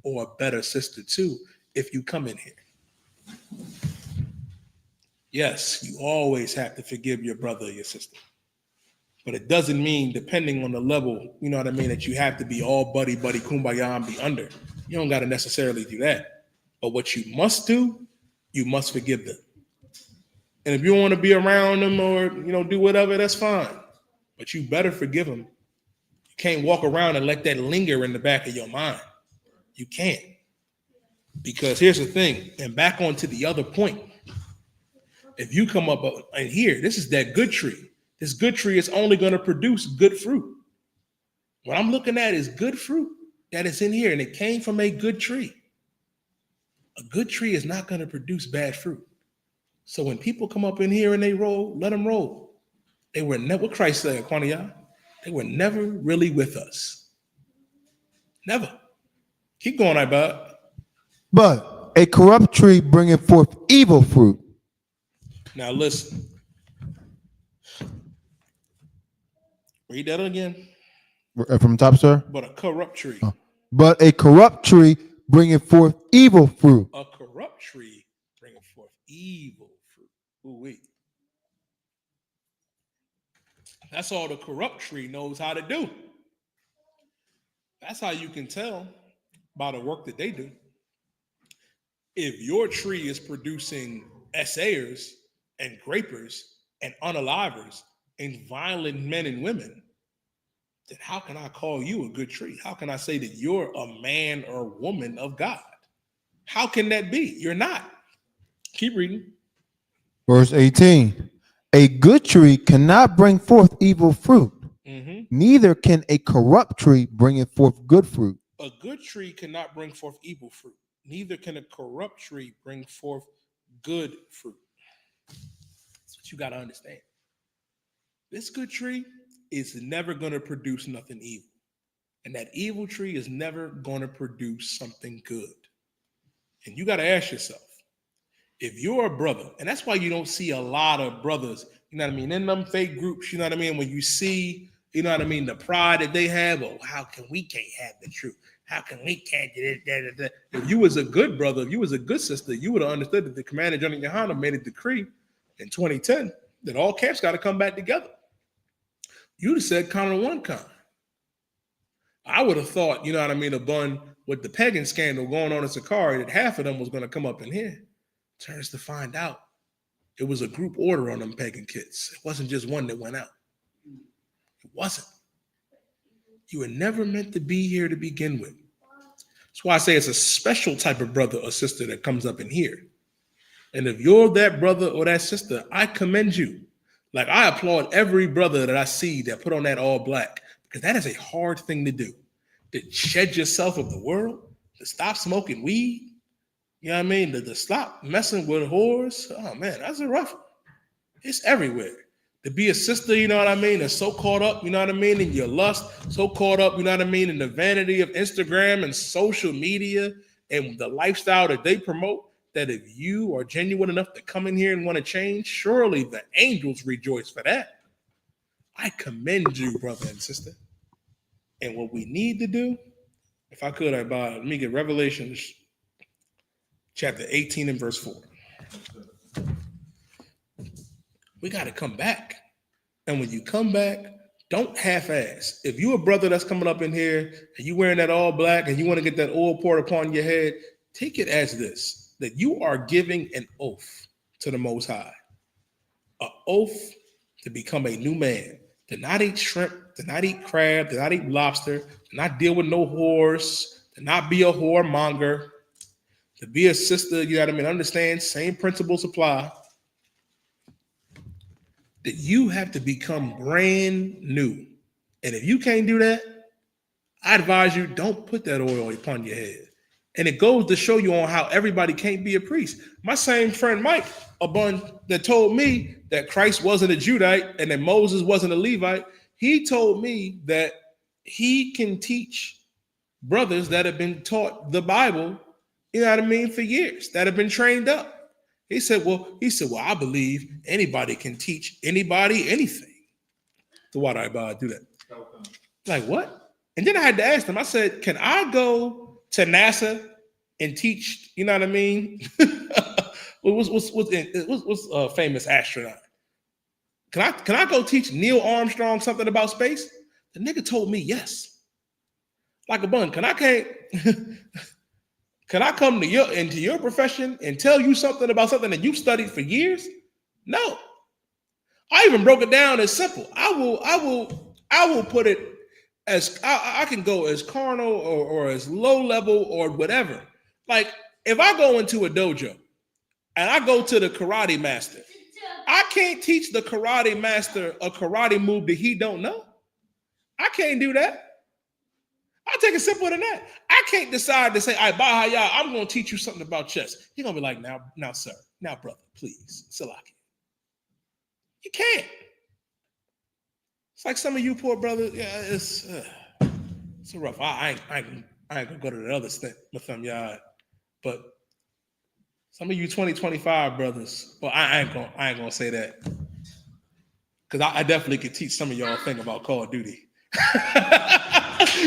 or a better sister too if you come in here. Yes, you always have to forgive your brother or your sister. But it doesn't mean, depending on the level, you know what I mean, that you have to be all buddy, kumbaya, and be under. You don't got to necessarily do that. But what you must do, you must forgive them. And if you don't want to be around them or, do whatever, that's fine. But you better forgive them. You can't walk around and let that linger in the back of your mind. You can't. Because here's the thing, and back onto the other point. If you come up and here, this is that good tree. This good tree is only going to produce good fruit. What I'm looking at is good fruit that is in here, and it came from a good tree. A good tree is not going to produce bad fruit. So when people come up in here and they roll, let them roll. They were never, what Christ said, Kwaniya, they were never really with us. Never. Keep going, Ibad. But a corrupt tree bringeth forth evil fruit. Now listen. Read that again. From the top, sir. But a corrupt tree. But a corrupt tree bringeth forth evil fruit. A corrupt tree bringeth forth evil fruit. Ooh-wee. That's all the corrupt tree knows how to do. That's how you can tell by the work that they do. If your tree is producing essayers and grapers and unalivers and violent men and women, then how can I call you a good tree? How can I say that you're a man or woman of God? How can that be? You're not. Keep reading. Verse 18. A good tree cannot bring forth evil fruit. Mm-hmm. Neither can a corrupt tree bring forth good fruit. A good tree cannot bring forth evil fruit. Neither can a corrupt tree bring forth good fruit. That's what you got to understand. This good tree is never going to produce nothing evil. And that evil tree is never going to produce something good. And you got to ask yourself, if you're a brother, and that's why you don't see a lot of brothers, you know what I mean, in them fake groups, you know what I mean, when you see, you know what I mean, the pride that they have, oh, how can we can't have the truth? How can we can't do that? If you was a good brother, if you was a good sister, you would have understood that the Commander General YAHANNA made a decree in 2010 that all camps got to come back together. You'd have said counter one kind. I would have thought, you know what I mean, upon with the pagan scandal going on in Sakari, that half of them was going to come up in here. Turns to find out it was a group order on them pagan kids. It wasn't just one that went out. It wasn't. You were never meant to be here to begin with. That's why I say it's a special type of brother or sister that comes up in here. And if you're that brother or that sister, I commend you. Like, I applaud every brother that I see that put on that all black, because that is a hard thing to do. To shed yourself of the world, to stop smoking weed, you know what I mean? To stop messing with whores. Oh man, that's a rough one. It's everywhere. To be a sister, you know what I mean, that's so caught up, you know what I mean, in your lust, so caught up, you know what I mean, in the vanity of Instagram and social media and the lifestyle that they promote, that if you are genuine enough to come in here and want to change, surely the angels rejoice for that. I commend you, brother and sister. And what we need to do, if I could, let me get Revelations chapter 18 and verse 4. We got to come back. And when you come back, don't half-ass. If you a brother that's coming up in here and you wearing that all black and you want to get that oil poured upon your head, take it as this, that you are giving an oath to the Most High. An oath to become a new man, to not eat shrimp, to not eat crab, to not eat lobster, to not deal with no whores, to not be a whoremonger, to be a sister, you know what I mean, understand, same principles apply. That you have to become brand new. And if you can't do that, I advise you, don't put that oil upon your head. And it goes to show you on how everybody can't be a priest. My same friend Mike, that told me that Christ wasn't a Judite and that Moses wasn't a Levite, he told me that he can teach brothers that have been taught the Bible, you know what I mean, for years, that have been trained up. He said, well, I believe anybody can teach anybody anything. So why do I do that? Okay. Like, what? And then I had to ask them, I said, can I go to NASA and teach, you know what I mean? what's a famous astronaut? Can I go teach Neil Armstrong something about space? The nigga told me yes. Like a bun. Can I come into your profession and tell you something about something that you've studied for years? No. I even broke it down as simple. I will put it as I can go as carnal or as low level or whatever. Like, if I go into a dojo and I go to the karate master, I can't teach the karate master a karate move that he don't know. I can't do that. I'll take it simpler than that. I can't decide to say, all right, Bahaya, I'm going to teach you something about chess. He's going to be like, now, sir, now, brother, please, Salaki. You can't. It's like some of you poor brothers. Yeah, it's rough. I ain't going to go to the other step with them, y'all. But some of you 2025 brothers, well, I ain't going to say that. Because I definitely could teach some of y'all a thing about Call of Duty.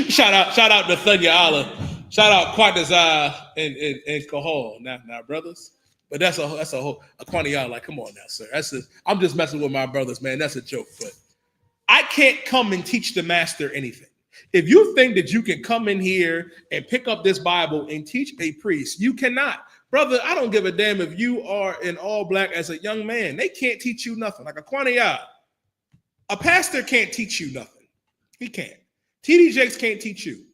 Shout out to Thunya Allah. Shout out Quatazah and Kahal. Now, brothers. But that's a whole Quantiyah. Like, come on now, sir. I'm just messing with my brothers, man. That's a joke. But I can't come and teach the master anything. If you think that you can come in here and pick up this Bible and teach a priest, you cannot. Brother, I don't give a damn if you are in all black as a young man. They can't teach you nothing. Like a Quantiyah. A pastor can't teach you nothing. He can't. TD Jakes can't teach you.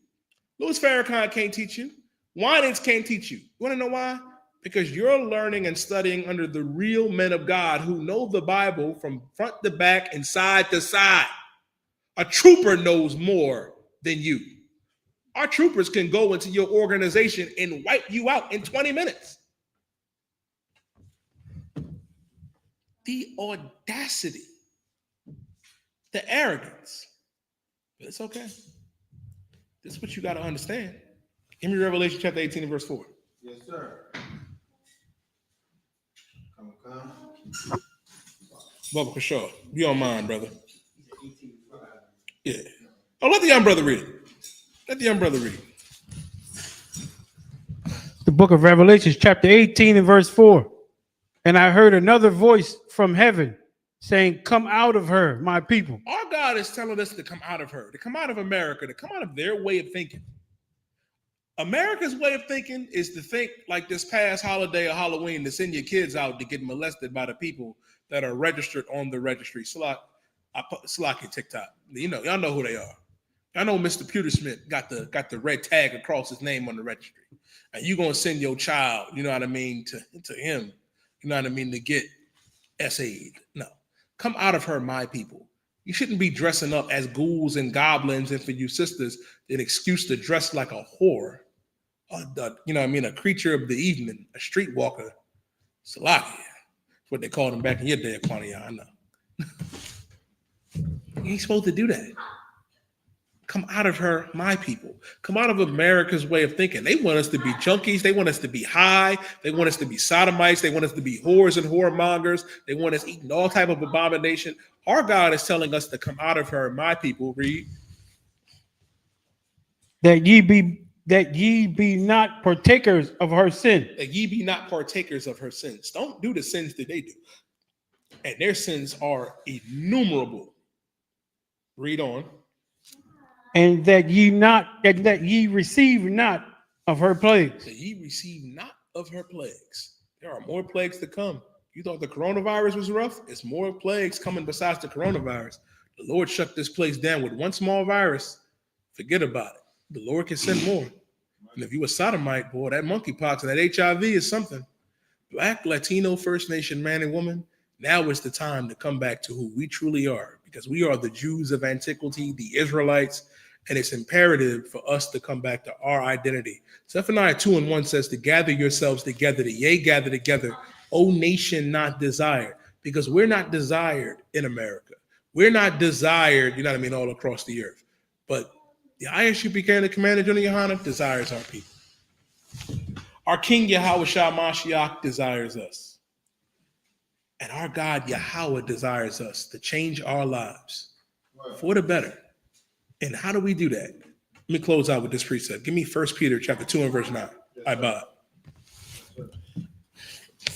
Louis Farrakhan can't teach you. Winans can't teach you. You want to know why? Because you're learning and studying under the real men of God who know the Bible from front to back and side to side. A trooper knows more than you. Our troopers can go into your organization and wipe you out in 20 minutes. The audacity, the arrogance. But it's okay. This is what you got to understand. Give me Revelation chapter 18 and verse 4. Yes, sir. Come. Bubba Kashaw, be on mine, brother. Yeah. Oh, let the young brother read it. The book of Revelation, chapter 18 and verse 4. And I heard another voice from heaven saying, come out of her, my people. Our God is telling us to come out of her, to come out of America, to come out of their way of thinking. America's way of thinking is to think like this past holiday or Halloween, to send your kids out to get molested by the people that are registered on the registry. Slocky TikTok. Y'all know who they are. I know Mr. Pewtersmith got the red tag across his name on the registry. And you're gonna send your child, you know what I mean, to him. you know what I mean, to get essayed. No. Come out of her, my people. You shouldn't be dressing up as ghouls and goblins, and for you sisters, an excuse to dress like a whore. You know what I mean, a creature of the evening, a streetwalker. Salaki. That's what they called him back in your day, Aquania. I know. You ain't supposed to do that. Come out of her, my people. Come out of America's way of thinking. They want us to be junkies. They want us to be high. They want us to be sodomites. They want us to be whores and whoremongers. They want us eating all type of abomination. Our God is telling us to come out of her, my people. Read. That ye be not partakers of her sin. That ye be not partakers of her sins. Don't do the sins that they do. And their sins are innumerable. Read on. And that ye receive not of her plagues. That ye receive not of her plagues. There are more plagues to come. You thought the coronavirus was rough? It's more plagues coming besides the coronavirus. The Lord shut this place down with one small virus. Forget about it. The Lord can send more. And if you a sodomite, boy, that monkeypox and that HIV is something. Black, Latino, First Nation man and woman, now is the time to come back to who we truly are, because we are the Jews of antiquity, the Israelites, and it's imperative for us to come back to our identity. Zephaniah 2:1 says to gather yourselves together, to yea, gather together, O nation not desired, because we're not desired in America. We're not desired, you know what I mean, all across the earth. But the I.S.U.P.K and the Commander General YAHANNA desires our people. Our King Yahweh Shah Mashiach desires us. And our God Yahweh desires us to change our lives for the better. And how do we do that? Let me close out with this precept. Give me 1 Peter chapter 2 and verse 9. I buy it.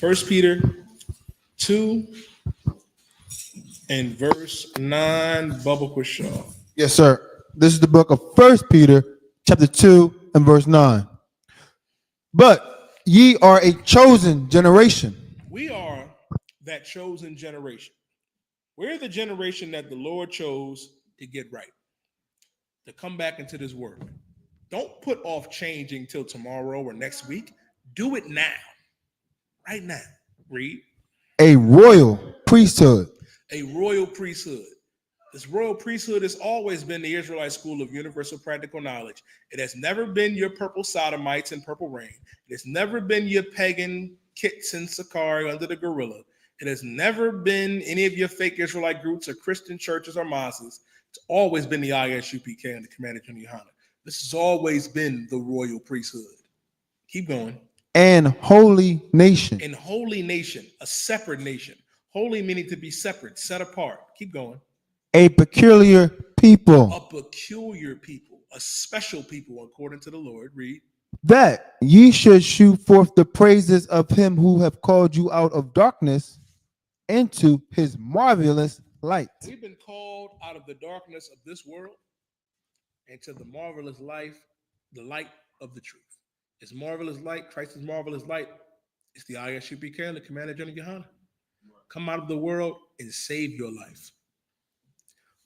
1 Peter 2 and verse 9. Bubba Quishaw. Yes, sir. This is the book of 1 Peter chapter 2 and verse 9. But ye are a chosen generation. We are that chosen generation. We're the generation that the Lord chose to get right, to come back into this world. Don't put off changing till tomorrow or next week. Do it now. Right now. Read. A royal priesthood. A royal priesthood. This royal priesthood has always been the Israelite school of universal practical knowledge. It has never been your purple sodomites and purple rain. It has never been your pagan kits and Sakari under the gorilla. It has never been any of your fake Israelite groups or Christian churches or mosques. It's always been the I.S.U.P.K and the Commander General YAHANNA. This has always been the royal priesthood. Keep going. And holy nation. And holy nation, a separate nation. Holy meaning to be separate, set apart. Keep going. A peculiar people. A peculiar people, a special people according to the Lord. Read. That ye should shew forth the praises of him who have called you out of darkness into his marvelous light. We've been called out of the darkness of this world into the marvelous life, the light of the truth. It's marvelous light, Christ's marvelous light. It's the I.S.U.P.K and the Commander General YAHANNA. Come out of the world and save your life.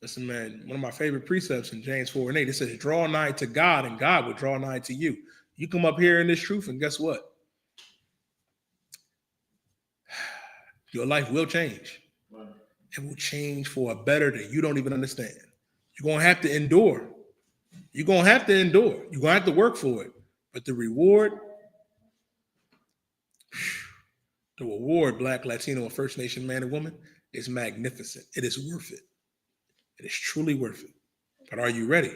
Listen, man, one of my favorite precepts in James 4:8, it says, draw nigh to God and God will draw nigh to you. You come up here in this truth and guess what? Your life will change. It will change for a better that you don't even understand. You're going to have to endure. You're going to have to endure. You're going to have to work for it. But the reward, Black, Latino, and First Nation man and woman, is magnificent. It is worth it. It is truly worth it. But are you ready?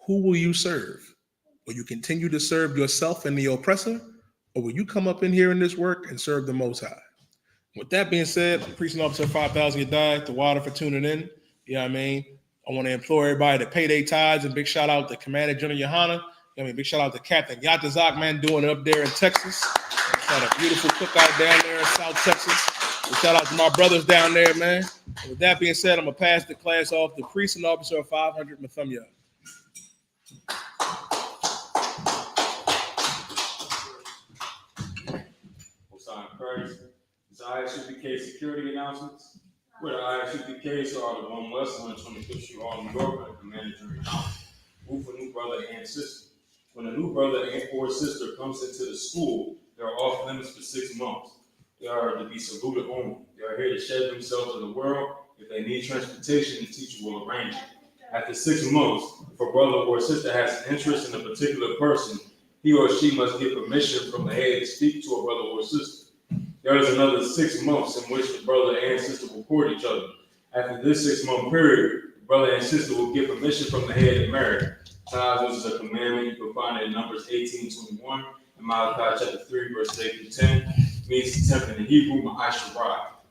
Who will you serve? Will you continue to serve yourself and the oppressor? Or will you come up in here in this work and serve the Most High? With that being said, I'm Preaching Officer 5,000 Yadiyah, the water for tuning in. You know what I mean? I want to implore everybody to pay their tithes, and big shout out to Commander General YAHANNA. I mean, big shout out to Captain Yadiyah, man, doing it up there in Texas. Got a beautiful cookout down there in South Texas. And shout out to my brothers down there, man. And with that being said, I'm going to pass the class off to Preaching Officer 500 Mathumya. Christ. It's I.S.U.P.K security announcements. Where the I.S.U.P.Ks are the 1 West, 125th Street, Harlem, New York, and the Commander General YAHANNA. Move for new brother and sister. When a new brother and or sister comes into the school, they are off limits for 6 months. They are to be saluted only. They are here to shed themselves in the world. If they need transportation, the teacher will arrange it. After 6 months, if a brother or sister has an interest in a particular person, he or she must get permission from the head to speak to a brother or sister. There is another 6 months in which the brother and sister will court each other. After this 6-month period, the brother and sister will get permission from the head to marry. This is a commandment. You can find it in Numbers 18:21 and Malachi chapter 3, verses 8 through 10. It means tenth in the Hebrew, I.S.U.P.K.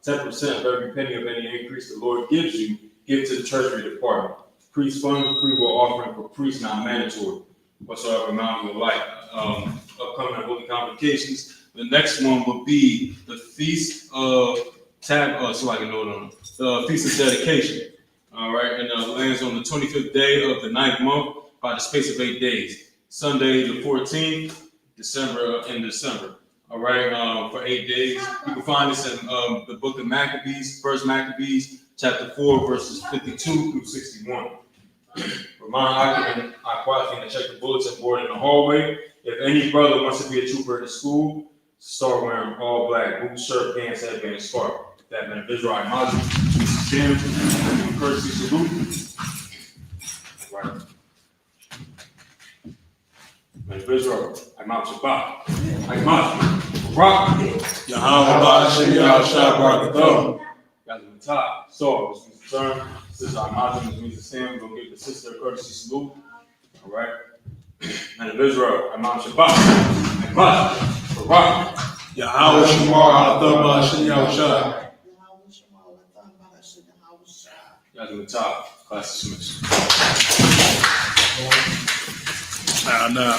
10% of every penny of any increase the Lord gives you, give to the treasury department. Priest fund, free will offering for priests, not mandatory. Whatsoever amount you would like. Upcoming holy convocations. The next one will be the Feast of so I can note on it. The Feast of Dedication. All right, and lands on the 25th day of the 9th month by the space of 8 days. Sunday the 14th, in December. All right, for 8 days. You can find this in the book of Maccabees, First Maccabees, chapter 4, verses 52 through 61. Remind occupant to check the bulletin board in the hallway. If any brother wants to be a trooper in the school, start wearing all black boots, shirt, pants, headband, and scarf. That man of Israelite Muslim, Mr. Tim, courtesy salute. Right. Man of Israel, I.S.U.P.K. Rock. Yahweh Hashem Yahweh Shabbat. YAHANNA. So, this means turn. This is our Muslim, this means the same. We're going to give the sister a courtesy salute. All right. Man of Israel, I.S.U.P.K. Rock. Yahweh Shemar Atham Hashem Yahweh. YAHANNA. Class dismissed. Now.